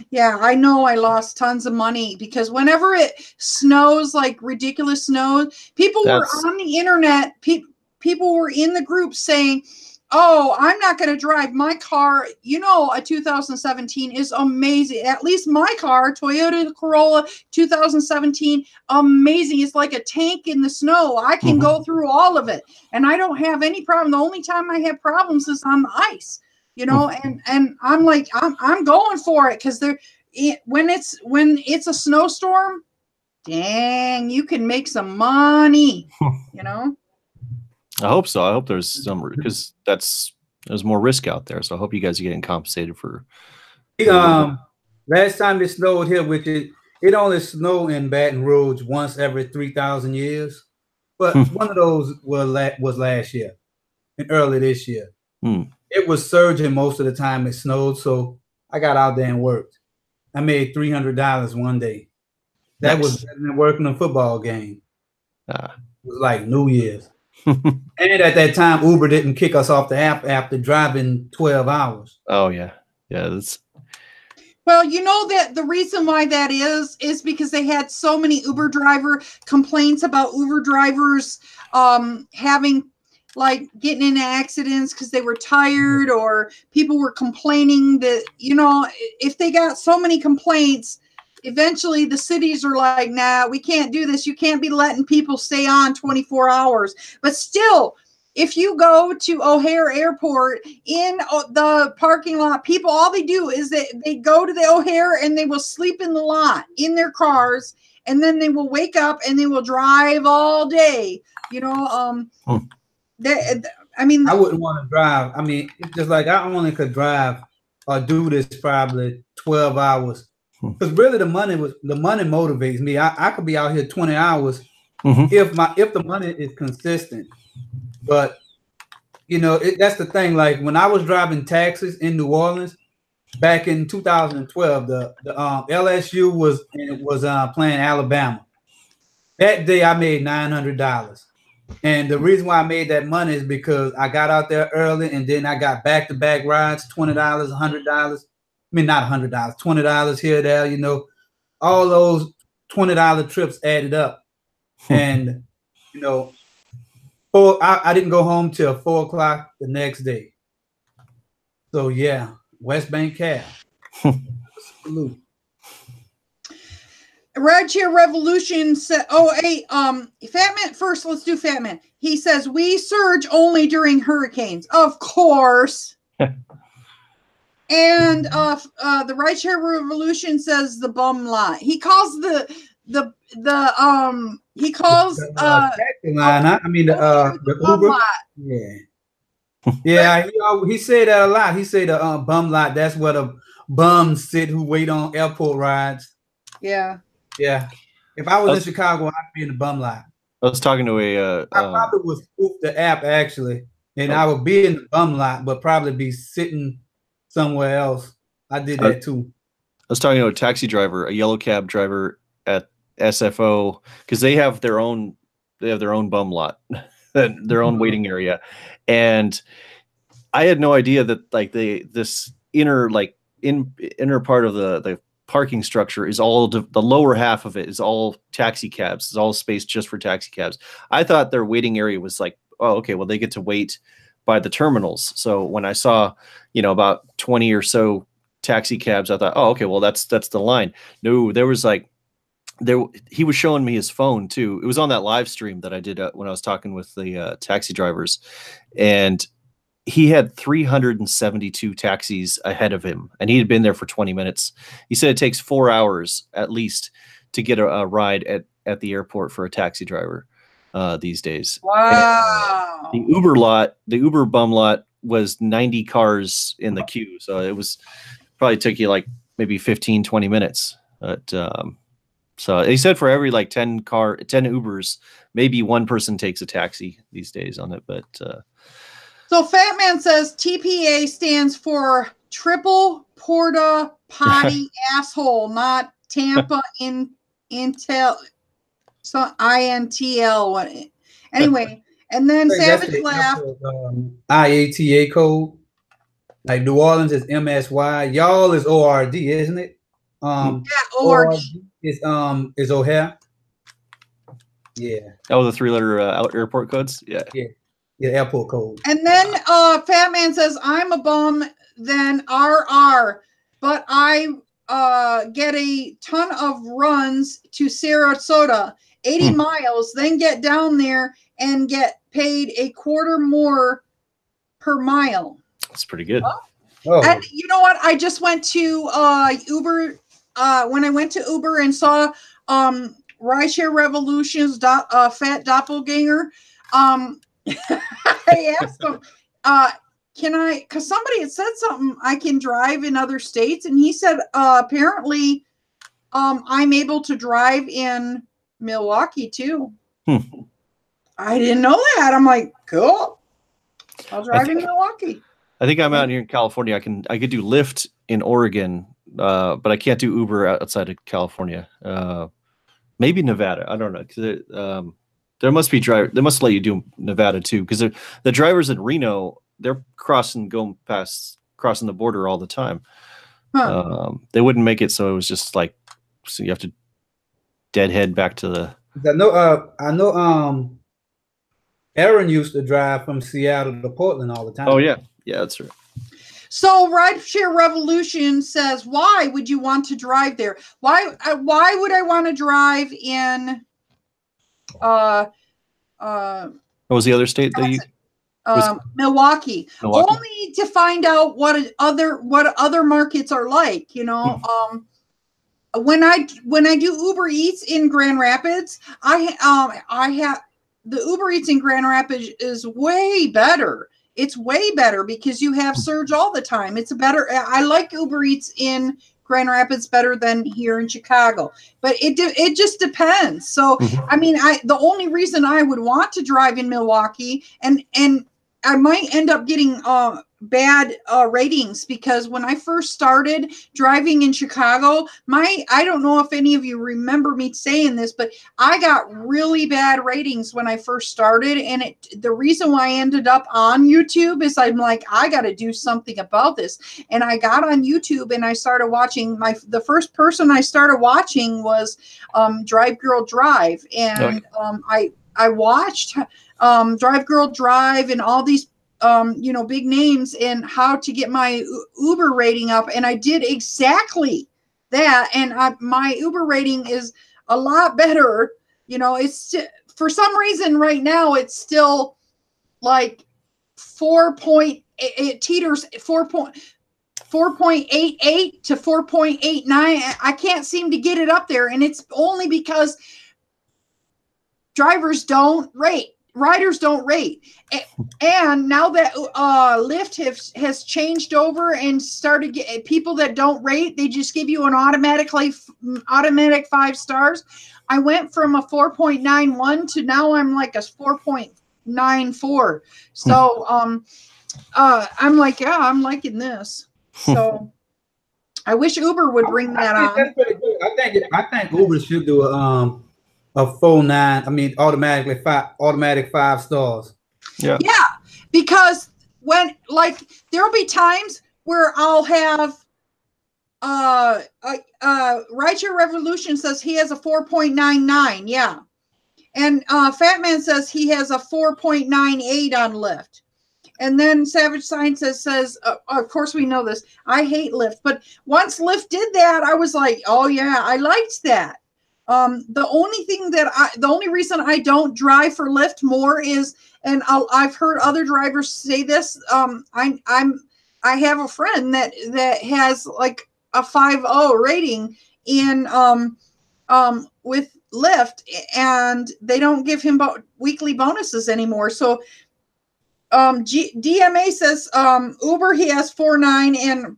yeah, I know I lost tons of money, because whenever it snows, like ridiculous snow, people were on the internet, people were in the group saying, oh, I'm not going to drive my car. You know, a 2017 is amazing. At least my car, Toyota Corolla 2017, amazing. It's like a tank in the snow. I can go through all of it, and I don't have any problem. The only time I have problems is on the ice, you know. And I'm like, I'm going for it because when it's a snowstorm, dang, you can make some money, you know. I hope so. I hope there's some, because there's more risk out there. So I hope you guys are getting compensated for. Last time it snowed here, which it only snowed in Baton Rouge once every 3,000 years, but one of those was last year and early this year. It was surging most of the time it snowed, so I got out there and worked. I made $300 one day. That was better than working a football game. It was like New Year's. And at that time, Uber didn't kick us off the app after driving 12 hours. Oh, yeah. Yeah. That's. Well, you know that the reason why that is because they had so many Uber driver complaints about Uber drivers having, like, getting in accidents because they were tired, or people were complaining that, you know, if they got so many complaints, eventually the cities are like, nah, we can't do this. You can't be letting people stay on 24 hours. But still, if you go to O'Hare Airport in the parking lot, people, all they do is they go to the O'Hare and they will sleep in the lot in their cars, and then they will wake up and they will drive all day. You know, I mean, I wouldn't want to drive. I mean, it's just like I only could drive or do this probably 12 hours. Because really the money motivates me. I could be out here 20 hours if the money is consistent. But you know, that's the thing. Like when I was driving taxis in New Orleans back in 2012, the LSU was playing Alabama. That day I made $900. And the reason why I made that money is because I got out there early, and then I got back-to-back rides, $20, $100. I mean, not $100, $20 here, there, you know, all those $20 trips added up. And, you know, I didn't go home till 4 o'clock the next day. So, yeah, West Bank Cab. Salute. Rideshare Revolution said, Fat Man, first, let's do Fat Man. He says, we surge only during hurricanes. Of course. And the Rideshare Revolution says the bum lot. He calls the line. I mean the Uber lot. Yeah. Yeah, he said that a lot. He said the bum lot. That's where the bums sit who wait on airport rides. Yeah. Yeah. If I was in Chicago, I'd be in the bum lot. I was talking to I probably would spoof the app actually, and I would be in the bum lot, but probably be sitting somewhere else. I did that too. I was talking to a taxi driver, a yellow cab driver at SFO, because they have their own bum lot, their own waiting area, and I had no idea that like this inner part of the parking structure is all the lower half of it is all taxi cabs. It's all space just for taxi cabs. I thought their waiting area was like, oh, okay, well they get to wait by the terminals. So when I saw, you know, about 20 or so taxi cabs, I thought, oh, okay, well that's the line. No, there was like he was showing me his phone too. It was on that live stream that I did when I was talking with the taxi drivers, and he had 372 taxis ahead of him, and he had been there for 20 minutes. He said it takes 4 hours at least to get a ride at the airport for a taxi driver these days. Wow. And the Uber bum lot was 90 cars in the queue. So it was probably took you like maybe 15, 20 minutes. But so he said for every like 10 Ubers, maybe one person takes a taxi these days on it. But so Fat Man says TPA stands for Triple Porta Potty Asshole, not Tampa Intel. So INTL. Anyway, and then Savage laughed. IATA code. Like New Orleans is MSY. Y'all is ORD, isn't it? Yeah, ORD is O'Hare. Yeah. Oh, the 3-letter airport codes. Yeah. Yeah. Yeah, airport code. And then Fat Man says, I'm a bum, then RR, but I get a ton of runs to Sarasota, 80 miles, then get down there and get paid a quarter more per mile. That's pretty good. Oh. And you know what? I just went to Uber. When I went to Uber and saw Rideshare Revolution's Fat Doppelganger, I asked him, can I, because somebody had said something, I can drive in other states. And he said, apparently, I'm able to drive in Milwaukee too. I didn't know that. I'm like, cool. I'll drive in Milwaukee. I think I'm out here in California. I could do Lyft in Oregon, but I can't do Uber outside of California. Maybe Nevada. I don't know. 'Cause there must be They must let you do Nevada too, because the drivers in Reno, they're crossing the border all the time. They wouldn't make it, so it was just like, so you have to deadhead back to the. I know. Aaron used to drive from Seattle to Portland all the time. Oh yeah, that's right. So Rideshare Revolution says, why would you want to drive there? Why would I want to drive in what was the other state that you Milwaukee? Only to find out what other markets are like, you know. When I do Uber Eats in Grand Rapids, I have the Uber Eats in Grand Rapids is way better. It's way better because you have surge all the time. It's better. I like Uber Eats in Grand Rapids better than here in Chicago, but it just depends. So, I mean, the only reason I would want to drive in Milwaukee, and I might end up getting bad ratings, because when I first started driving in Chicago, I don't know if any of you remember me saying this, but I got really bad ratings when I first started. And the reason why I ended up on YouTube is I'm like, I got to do something about this. And I got on YouTube and I started watching the first person I started watching was Drive Girl Drive. And I watched Drive Girl Drive and all these big names and how to get my Uber rating up. And I did exactly that. And my Uber rating is a lot better. You know, it's for some reason right now, it's still like 4.8, it teeters 4.88 to 4.89. I can't seem to get it up there. And it's only because riders don't rate. And now that Lyft has changed over and started people that don't rate, they just give you an automatic 5 stars. I went from a 4.91 to now I'm like a 4.94. So I'm like, yeah, I'm liking this. So I wish Uber would bring that on. That's pretty good. I think Uber should do a 4.9. I mean, automatic 5 stars. Yeah, because when there'll be times where I'll have Rideshare Revolution says he has a 4.99. Yeah, and Fat Man says he has a 4.98 on Lyft. And then Savage Science says, of course we know this. I hate Lyft, but once Lyft did that, I was like, oh yeah, I liked that. The only reason I don't drive for Lyft more is, and I've heard other drivers say this. I have a friend that has like a 5.0 rating in with Lyft, and they don't give him weekly bonuses anymore. So DMA says Uber he has 4.9, and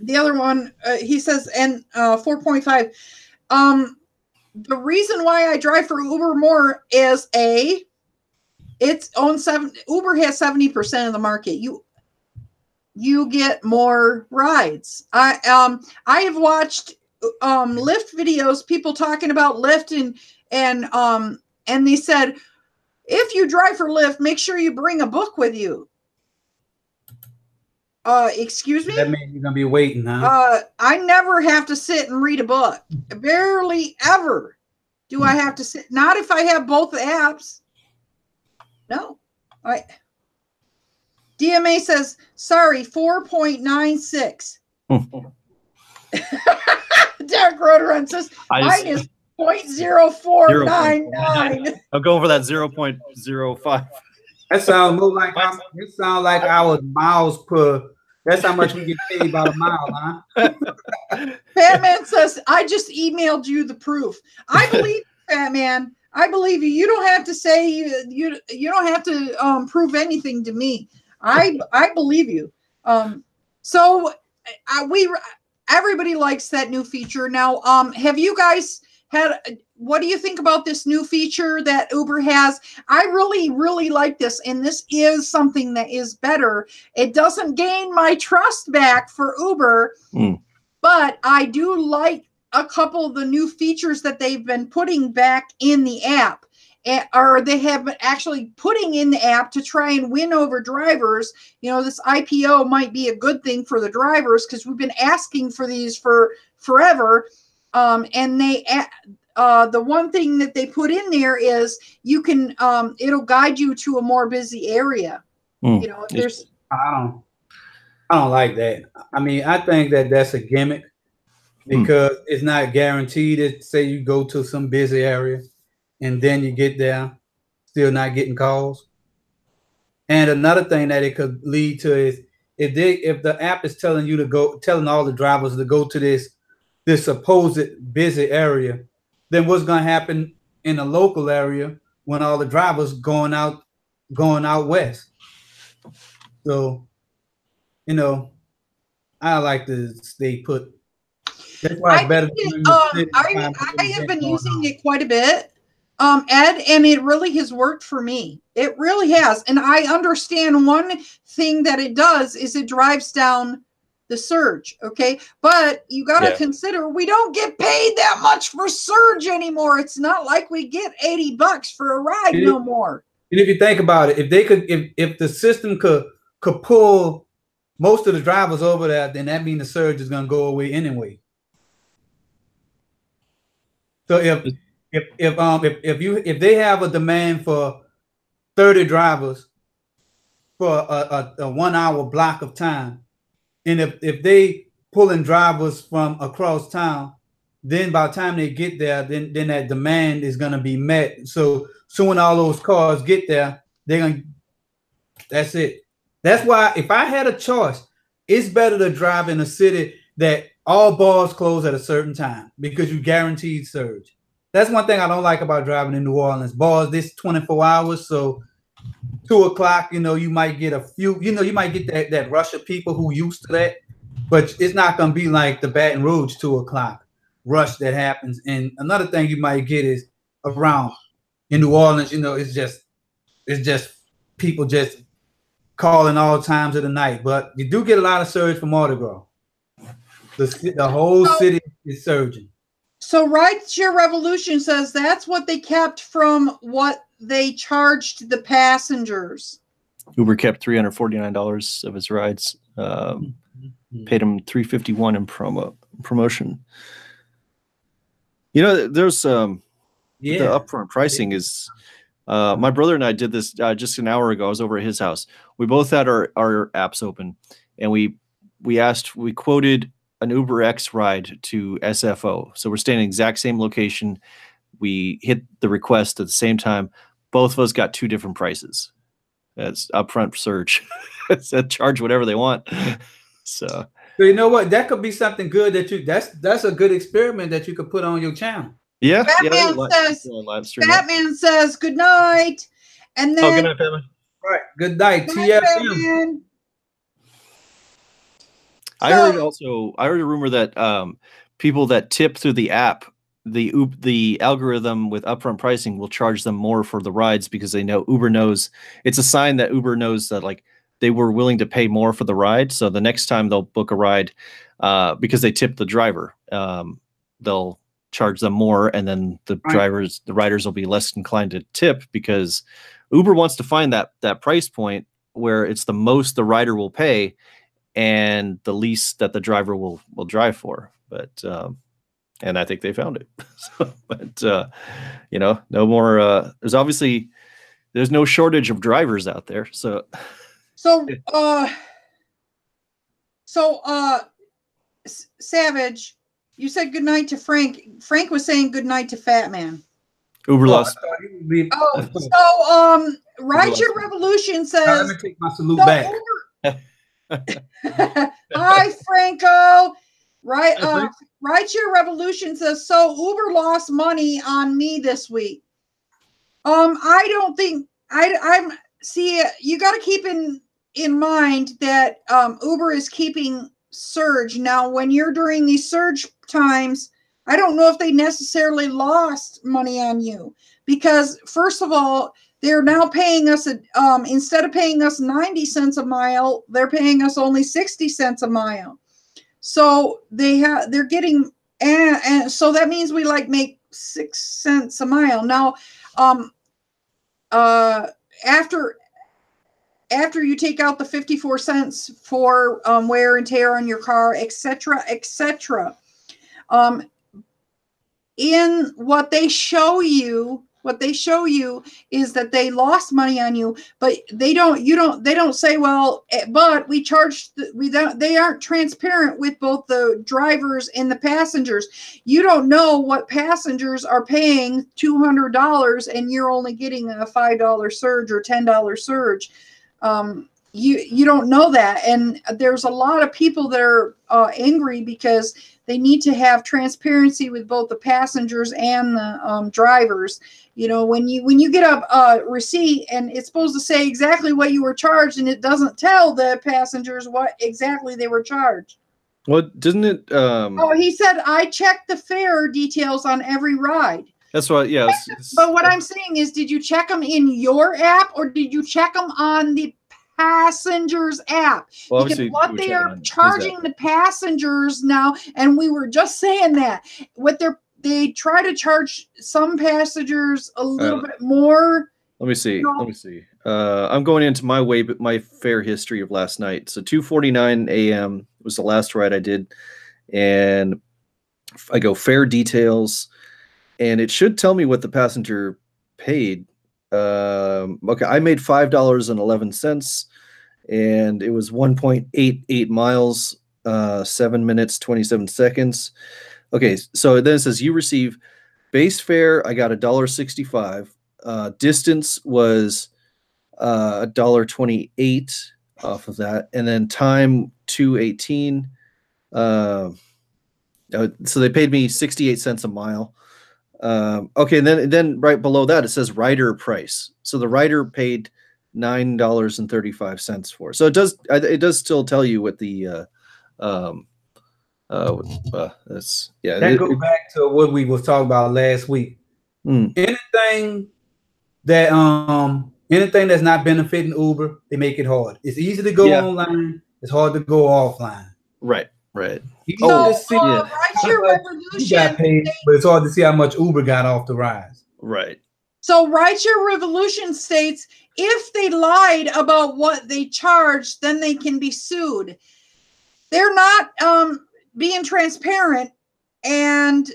the other one he says and 4.5. The reason why I drive for Uber more is Uber has 70% of the market. You get more rides. I have watched Lyft videos, people talking about Lyft and they said, if you drive for Lyft, make sure you bring a book with you. Excuse me? That means you're gonna be waiting, huh? I never have to sit and read a book. Barely ever do I have to sit. Not if I have both apps. No. DMA says, sorry, 4.96. Derek Roderun says, mine is 0.0499. I'm going for that 0.05. That sounds more like it sounds like our miles per. That's how much we get paid by the mile, huh? Batman says, I just emailed you the proof. I believe you, Batman. I believe you. You don't have to say you don't have to prove anything to me. I believe you. So everybody likes that new feature. Now, have you guys what do you think about this new feature that Uber has? I really, really like this. And this is something that is better. It doesn't gain my trust back for Uber, but I do like a couple of the new features that they've been putting back in the app. Or they have been actually putting in the app to try and win over drivers. You know, this IPO might be a good thing for the drivers because we've been asking for these for forever. And the one thing that they put in there is you can, it'll guide you to a more busy area. You know, if there's. I don't like that. I mean, I think that's a gimmick because it's not guaranteed. That say you go to some busy area and then you get there, still not getting calls. And another thing that it could lead to is if the app is telling you to go, telling all the drivers to go to this supposed busy area, then what's going to happen in a local area when all the drivers going out west? So, you know, I like to stay put. That's why it's better. I have been using it quite a bit, Ed, and it really has worked for me. It really has. And I understand one thing that it does is it drives down the surge. Okay. But you got to consider we don't get paid that much for surge anymore. It's not like we get $80 for a ride no more. And if you think about it, if they could, if the system could pull most of the drivers over there, then that means the surge is going to go away anyway. So if they have a demand for 30 drivers for a 1 hour block of time, and if they pulling drivers from across town, then by the time they get there, then that demand is going to be met. So when all those cars get there, that's it. That's why if I had a choice, it's better to drive in a city that all bars close at a certain time because you guaranteed surge. That's one thing I don't like about driving in New Orleans. Bars, this 24 hours. So 2 o'clock, you know, you might get a few, you know, you might get that rush of people who used to that, but it's not going to be like the Baton Rouge 2 o'clock rush that happens. And another thing you might get is around in New Orleans, you know, it's just people just calling all times of the night, but you do get a lot of surge from Mardi Gras. The whole city is surging. So Rideshare Revolution says that's what they kept from what they charged the passengers. Uber kept $349 of his rides, paid him $351 in promotion. You know, there's the upfront pricing is. My brother and I did this just an hour ago. I was over at his house. We both had our apps open, and we quoted an Uber X ride to SFO. So we're staying in the exact same location. We hit the request at the same time. Both of us got 2 different prices. That's upfront surge. That charge whatever they want. So you know what? That could be something good that's a good experiment that you could put on your channel. Yeah. Batman says good night. And then good night, Batman. All right. Good night. TFM. I heard a rumor that people that tip through the app, the algorithm with upfront pricing will charge them more for the rides because they know Uber knows it's a sign that Uber knows that like they were willing to pay more for the ride. So the next time they'll book a ride because they tipped the driver, they'll charge them more, and then the riders will be less inclined to tip because Uber wants to find that price point where it's the most the rider will pay and the least that the driver will drive for. But and I think they found it. But you know, no more. There's obviously there's no shortage of drivers out there. So Savage, you said goodnight to Frank. Frank was saying goodnight to Fat Man. Uber lost. Rideshare Revolution says. Let me take my salute back. Hi, Franco. Right. Rideshare Revolution says, so Uber lost money on me this week. I don't think I'm see, you got to keep in mind that Uber is keeping surge. Now, when you're during these surge times, I don't know if they necessarily lost money on you, because first of all, they're now paying us instead of paying us 90 cents a mile, they're paying us only 60 cents a mile. So they're getting, and so that means we like make 6 cents a mile. Now, after you take out the 54 cents for wear and tear on your car, etc., in what they show you is that they lost money on you, but they don't say, well, but we charged, they aren't transparent with both the drivers and the passengers. You don't know what passengers are paying $200 and you're only getting a $5 surge or $10 surge. You don't know that. And there's a lot of people that are angry because they need to have transparency with both the passengers and the drivers. You know, when you get a receipt and it's supposed to say exactly what you were charged, and it doesn't tell the passengers what exactly they were charged. Well, doesn't it? He said, I checked the fare details on every ride. That's what, yeah. But what I'm saying is, did you check them in your app or did you check them on the passengers app? Well, because what they are charging the passengers now, and we were just saying that, they try to charge some passengers a little bit more. Let me see. I'm going into my fare history of last night. So 2:49 a.m. was the last ride I did, and I go fare details, and it should tell me what the passenger paid. Okay, I made $5.11, and it was 1.88 miles, 7 minutes 27 seconds. Okay, so then it says you receive base fare. I got $1.65. Distance was $1.28 off of that, and then time $2.18. So they paid me 68 cents a mile. Okay, and then right below that it says rider price. So the rider paid $9.35 for. So it does still tell you what the that's, yeah. That goes back to what we was talking about last week. Anything that's not benefiting Uber, they make it hard. It's easy to go online. It's hard to go offline. Right. Rideshare Revolution got paid, but it's hard to see how much Uber got off the rise. Right. So Rideshare Revolution states if they lied about what they charged, then they can be sued. They're not being transparent, and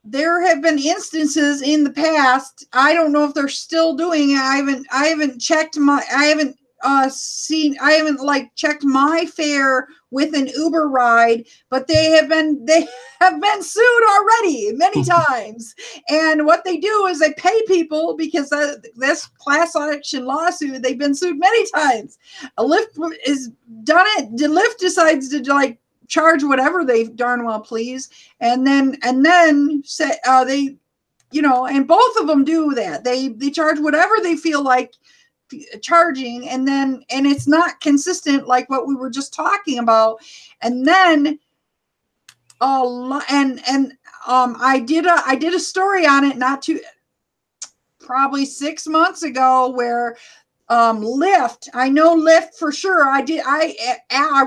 there have been instances in the past. I don't know if they're still doing it. I haven't checked checked my fare with an Uber ride, but they have been sued already many times. And what they do is they pay people, because this class action lawsuit, they've been sued many times. Lyft is done it. Lyft decides to charge whatever they darn well please, and then say they, and both of them do that. They charge whatever they feel like charging, and it's not consistent, like what we were just talking about. And then I did a story on it probably 6 months ago, where Lyft, I know Lyft for sure. I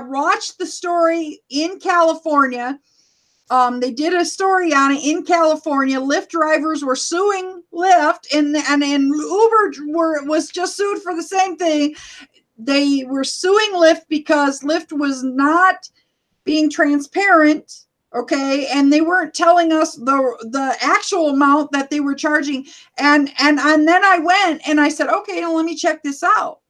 watched the story in California. They did a story on it in California. Lyft drivers were suing Lyft, and Uber was just sued for the same thing. They were suing Lyft because Lyft was not being transparent Okay, and they weren't telling us the actual amount that they were charging, and then I went and I said, okay, now let me check this out.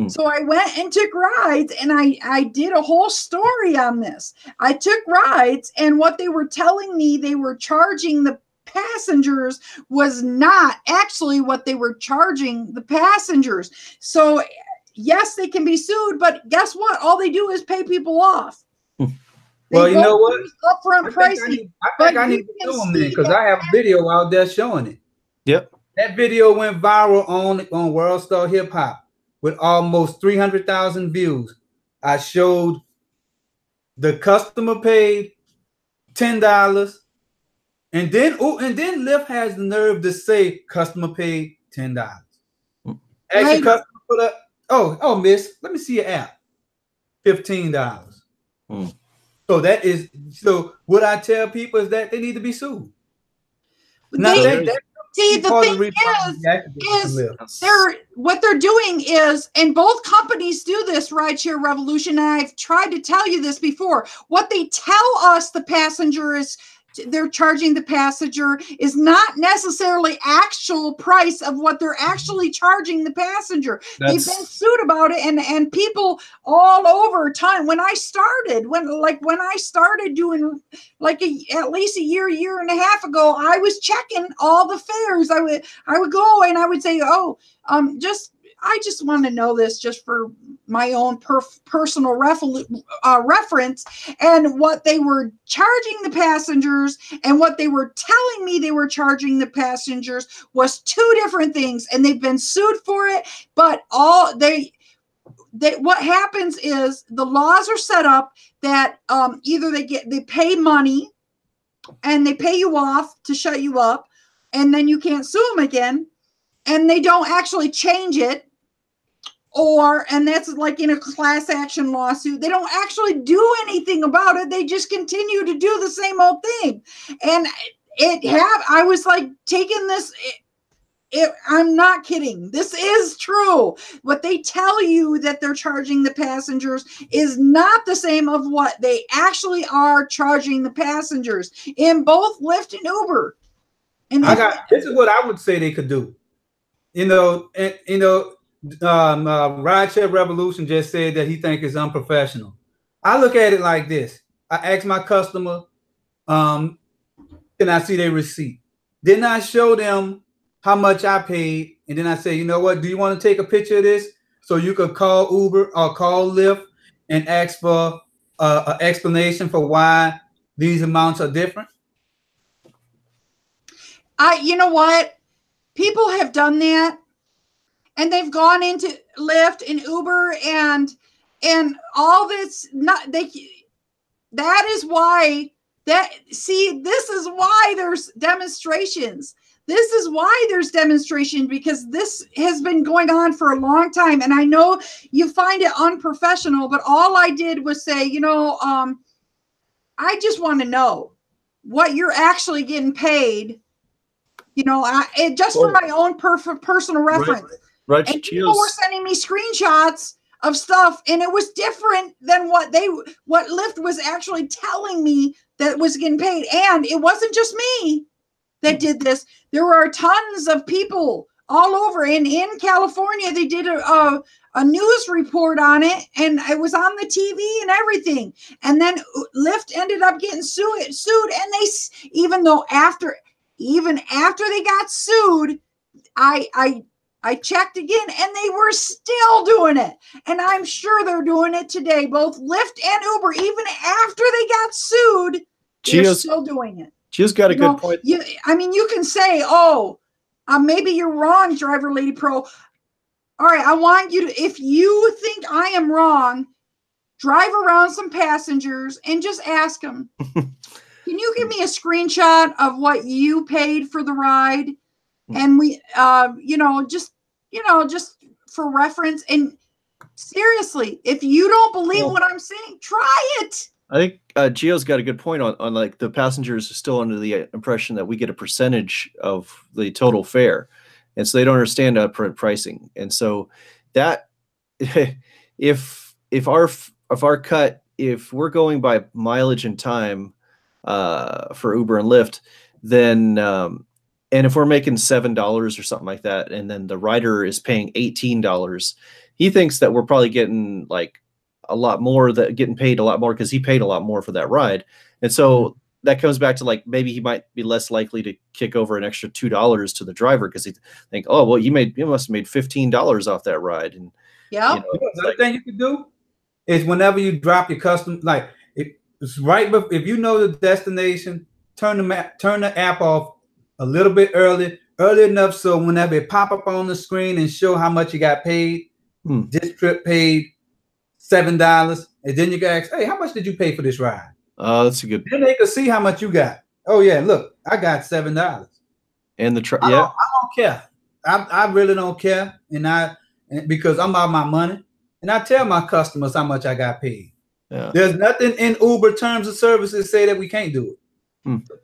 So I went and took rides, and I did a whole story on this. I took rides, and what they were telling me they were charging the passengers was not actually what they were charging the passengers. So yes, they can be sued, but guess what? All they do is pay people off. Well, you know what? Upfront pricing. I think I need to sue them then, because I have a video out there showing it. Yep. That video went viral on World Star Hip Hop with almost 300,000 views. I showed the customer paid $10, and then Lyft has the nerve to say customer paid $10. Actually, customer put up, oh, miss, let me see your app. $15. So what I tell people is that they need to be sued. See, the thing is what they're doing is, and both companies do this, Rideshare Revolution, and I've tried to tell you this before, what they tell us the passenger is they're charging the passenger is not necessarily actual price of what they're actually charging the passenger. They've been sued about it, and people all over time. When I started doing at least a year and a half ago, I was checking all the fares. I would go and I would say, I just want to know this just for my own personal reference, and what they were charging the passengers and what they were telling me they were charging the passengers was two different things, and they've been sued for it. But what happens is the laws are set up that either they pay money and they pay you off to shut you up, and then you can't sue them again, and they don't actually change it. And that's like in a class action lawsuit. They don't actually do anything about it. They just continue to do the same old thing. And I was like taking this. I'm not kidding. This is true. What they tell you that they're charging the passengers is not the same of what they actually are charging the passengers in both Lyft and Uber. And this is what I would say they could do. Rideshare Revolution just said that he thinks it's unprofessional. I look at it like this. I ask my customer, can I see their receipt? Then I show them how much I paid, and then I say, you know what, do you want to take a picture of this so you could call Uber or call Lyft and ask for an explanation for why these amounts are different? You know what? People have done that. And they've gone into Lyft and Uber and all this. This is why there's demonstrations. This is why there's demonstration, because this has been going on for a long time. And I know you find it unprofessional, but all I did was say, I just want to know what you're actually getting paid. For my own personal reference. Right. And people were sending me screenshots of stuff, and it was different than what Lyft was actually telling me that was getting paid. And it wasn't just me that did this. There were tons of people all over. And in California, they did a news report on it, and it was on the TV and everything. And then Lyft ended up getting sued, and even after they got sued, I checked again, and they were still doing it. And I'm sure they're doing it today, both Lyft and Uber. Even after they got sued, they're still doing it. Gio's got a good point. You can say, maybe you're wrong, DriverLadyPro. All right, I want you to, if you think I am wrong, drive around some passengers and just ask them, can you give me a screenshot of what you paid for the ride? And we, just for reference. And seriously, if you don't believe what I'm saying, try it. I think Gio's got a good point on like the passengers are still under the impression that we get a percentage of the total fare, and so they don't understand upfront pricing. And so that if our cut, if we're going by mileage and time, for Uber and Lyft, then and if we're making $7 or something like that, and then the rider is paying $18, he thinks that we're probably getting like a lot more, that getting paid a lot more because he paid a lot more for that ride. And so that comes back to like maybe he might be less likely to kick over an extra $2 to the driver because he think, oh well, you must have made $15 off that ride. And yeah, the other thing you can do is whenever you drop your custom, like it's right, but if you know the destination, turn the app off a little bit early enough so whenever it pop up on the screen and show how much you got paid, this trip paid $7, and then you can ask, hey, how much did you pay for this ride? That's a good. Then they can see how much you got. Oh yeah, look, I got $7. And the I don't care. I really don't care, and because I'm out my money, and I tell my customers how much I got paid. Yeah. There's nothing in Uber terms of services say that we can't do it.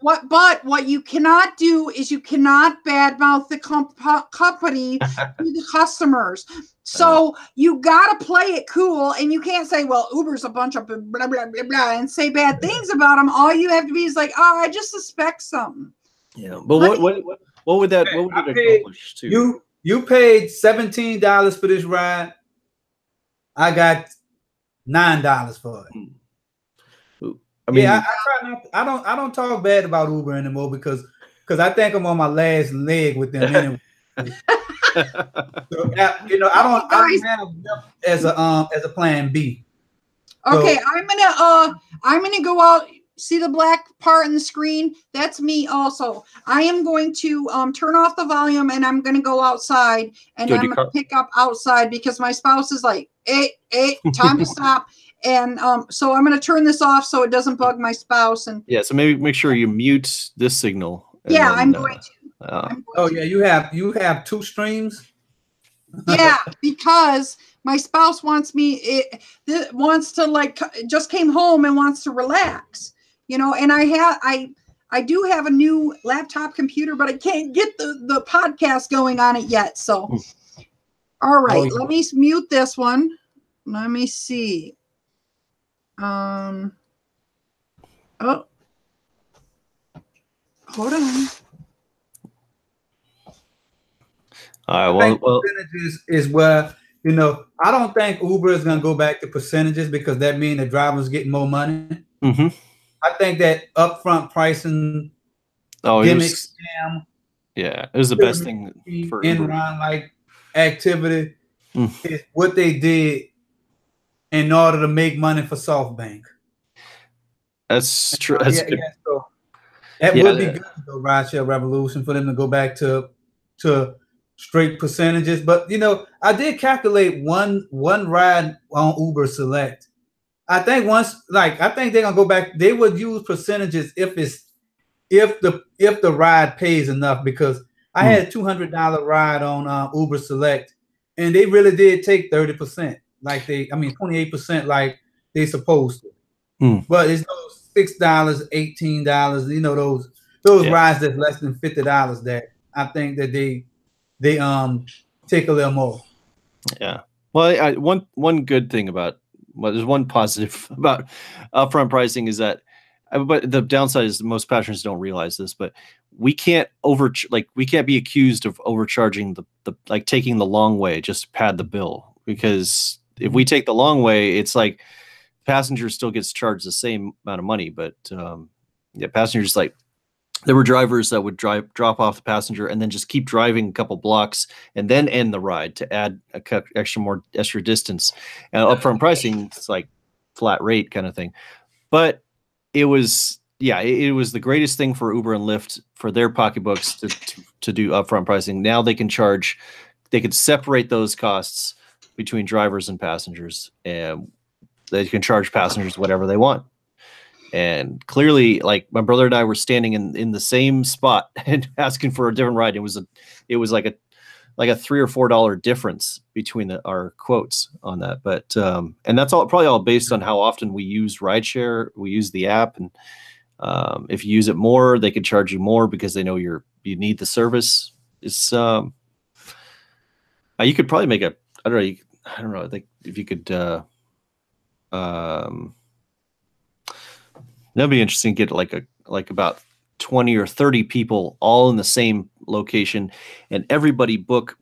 What you cannot do is you cannot badmouth the company to the customers. So you got to play it cool, and you can't say, well, Uber's a bunch of blah, blah, blah, blah, and say bad things about them. All you have to be is like, oh, I just suspect something. Yeah, but what would that accomplish too? You paid $17 for this ride. I got $9 for it. I mean, I try not. I don't talk bad about Uber anymore because I think I'm on my last leg with them anyway. So, I don't have them as a plan B. Okay, so, I'm gonna go out. See the black part in the screen? That's me also. I am going to turn off the volume, and I'm going to go outside, and I'm going to pick up outside because my spouse is like, hey, time to stop. And so I'm going to turn this off so it doesn't bug my spouse. And yeah, so maybe make sure you mute this signal. Yeah, then, I'm going to. You have 2 streams? Yeah, because my spouse wants wants to like just came home and wants to relax. And I do have a new laptop computer, but I can't get the podcast going on it yet. So, all right, let me mute this one. Let me see. Oh, hold on. All right. Well, percentages is where I don't think Uber is going to go back to percentages because that means the driver's getting more money. Mm-hmm. I think that upfront pricing gimmick scam. Yeah, it was the best thing for Uber. Like activity is what they did in order to make money for SoftBank. That's true. That's good. So that would be good for the rideshare revolution for them to go back to straight percentages. But I did calculate one ride on Uber Select. I think they're gonna go back. They would use percentages if the ride pays enough, because I had a $200 ride on Uber Select, and they really did take 30%, 28% like they supposed to. But it's those $6, $18, those rides that's less than $50 that I think that they take a little more. Yeah. Well, one good thing about there's one positive about upfront pricing is that, but the downside is most passengers don't realize this, but we can't we can't be accused of overcharging the taking the long way just to pad the bill, because if we take the long way, it's like passenger still gets charged the same amount of money, but passengers there were drivers that would drop off the passenger and then just keep driving a couple blocks and then end the ride to add extra distance. Upfront pricing, it's like flat rate kind of thing. But it was the greatest thing for Uber and Lyft for their pocketbooks to do upfront pricing. Now they can separate those costs between drivers and passengers, and they can charge passengers whatever they want. And clearly, like, my brother and I were standing in the same spot and asking for a different ride. It was like a $3 or $4 difference between our quotes on that. But and that's probably all based on how often we use rideshare. We use the app, and if you use it more, they could charge you more because they know you need the service. It's you could probably make I don't know. I think if you could That'd be interesting to get like about 20 or 30 people all in the same location, and everybody book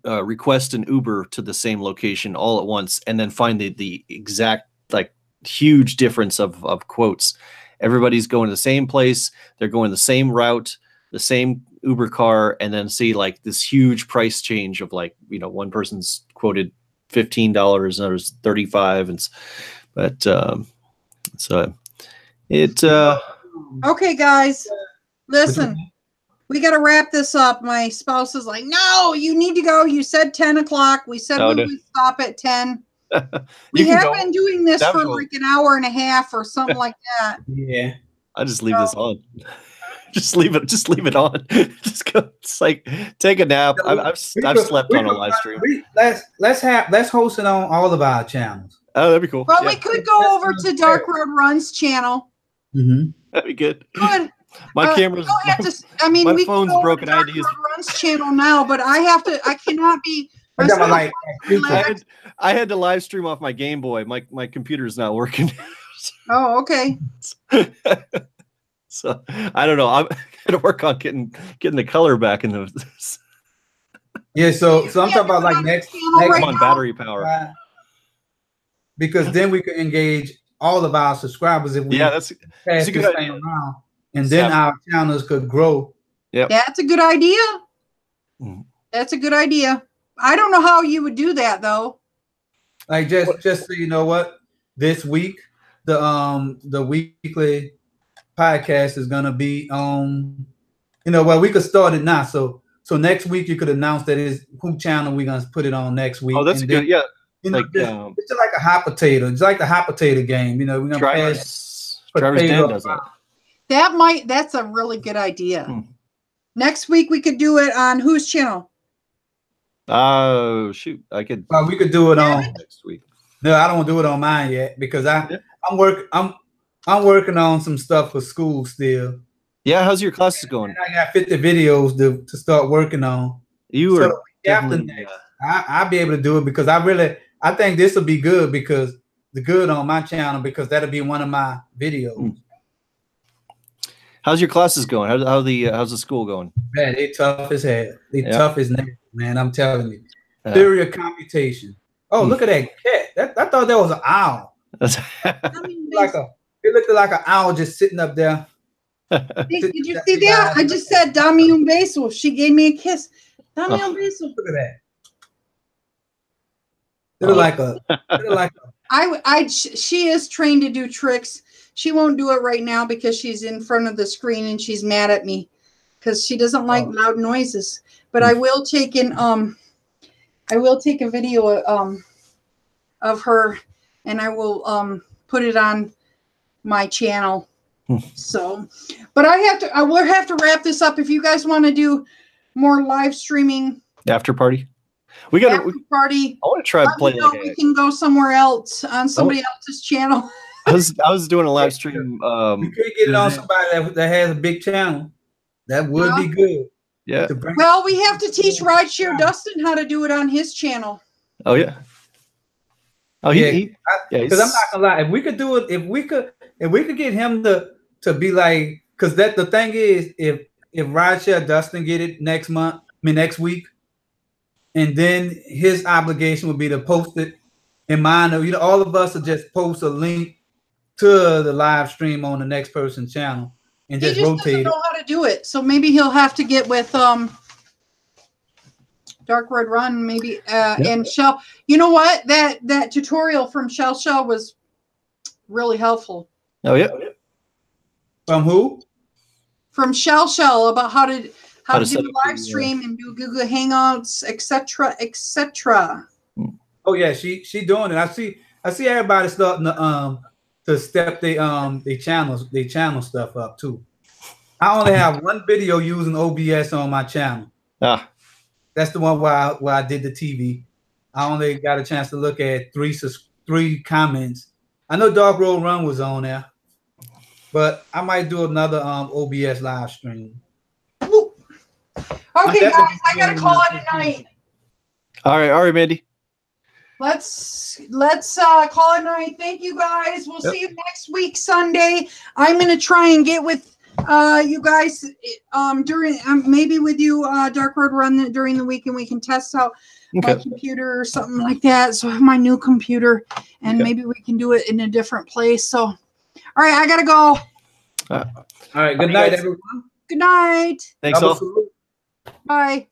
request an Uber to the same location all at once, and then find the exact like huge difference of quotes. Everybody's going to the same place, they're going the same route, the same Uber car, and then see like this huge price change of like, you know, one person's quoted $15, another's $35, and so it okay, guys, listen, we got to wrap this up. My spouse is like, no, you need to go. You said 10 o'clock. We said we would stop at 10. We have been doing this for like an hour and a half or something like that. Yeah. I just leave this on. Just leave it on. Just go. It's like take a nap. I've slept on a live stream. Let's host it on all of our channels. Oh, that'd be cool. Well, we could go over to Dark Road Run's channel. Mm-hmm. That'd be good. Good. My camera's. My we phone's broken. Dark Road Run's channel now, but I cannot be. I had to live stream off my Game Boy. My computer's not working. Oh, okay. So I don't know. I'm gonna work on getting the color back in the. Yeah, so I'm talking about like next on battery power. Because then we could engage all of our subscribers if we that's a good idea. Around, and then our channels could grow. Yeah, that's a good idea. That's a good idea. I don't know how you would do that though. Like just so you know what, this week the weekly podcast is gonna be we could start it now. So next week you could announce that is who channel we're gonna put it on next week. Oh, that's good. Yeah. You know, it's like a hot potato. It's like the hot potato game. You know, we're gonna Driver's Den does that. That's a really good idea. Next week we could do it on whose channel? Oh shoot, I could. We could do it on next week. No, I don't want to do it on mine yet because I'm working on some stuff for school still. Yeah, how's your classes going? I got 50 videos to start working on. I'll be able to do it because I think this will be good because the good on my channel because that'll be one of my videos. How's your classes going? How's the school going? Man, they tough as hell. They tough as nails, man. I'm telling you. Theory of computation. Oh, look at that cat. I thought that was an owl. It looked like an owl just sitting up there. Did you see that? I just said Dami un beso. She gave me a kiss. Dami un beso. Look at that. She is trained to do tricks. She won't do it right now because she's in front of the screen and she's mad at me because she doesn't like loud noises. But I will take a video of her and I will put it on my channel. So, but I will have to wrap this up. If you guys want to do more live streaming after party, we got after party. I want to try to play. We can go somewhere else on somebody else's channel. I was doing a live stream. We could get it on somebody that has a big channel. That would be good. Yeah. Well, we have to teach Rideshare Dustin how to do it on his channel. Oh yeah. Oh because I'm not gonna lie. If we could do it, if we could get him to be like, because the thing is, if Rideshare Dustin get it next week, and then his obligation would be to post it, and mine, all of us will just post a link to the live stream on the next person's channel and just rotate it. He doesn't know how to do it, so maybe he'll have to get with Dark Road Run, maybe and Shell. You know what? That tutorial from Shell was really helpful. Oh yeah. From who? From Shell about how to do a live stream and do Google Hangouts, etc., etc. Oh yeah, she doing it. I see everybody starting to step their channel stuff up too. I only have one video using OBS on my channel. That's the one where I did the TV. I only got a chance to look at three comments. I know Dark Road Run was on there, but I might do another OBS live stream. Ooh. Okay, guys, I gotta call it a night. All right, Mandy. let's call it a night. Thank you guys. We'll see you next week Sunday. I'm gonna try and get with you guys during maybe with you Dark Road Run during the week, and we can test out my computer or something like that. So I have my new computer, and maybe we can do it in a different place. So all right, I gotta go. All right, good night, everyone. Good night. Thanks all. Bye.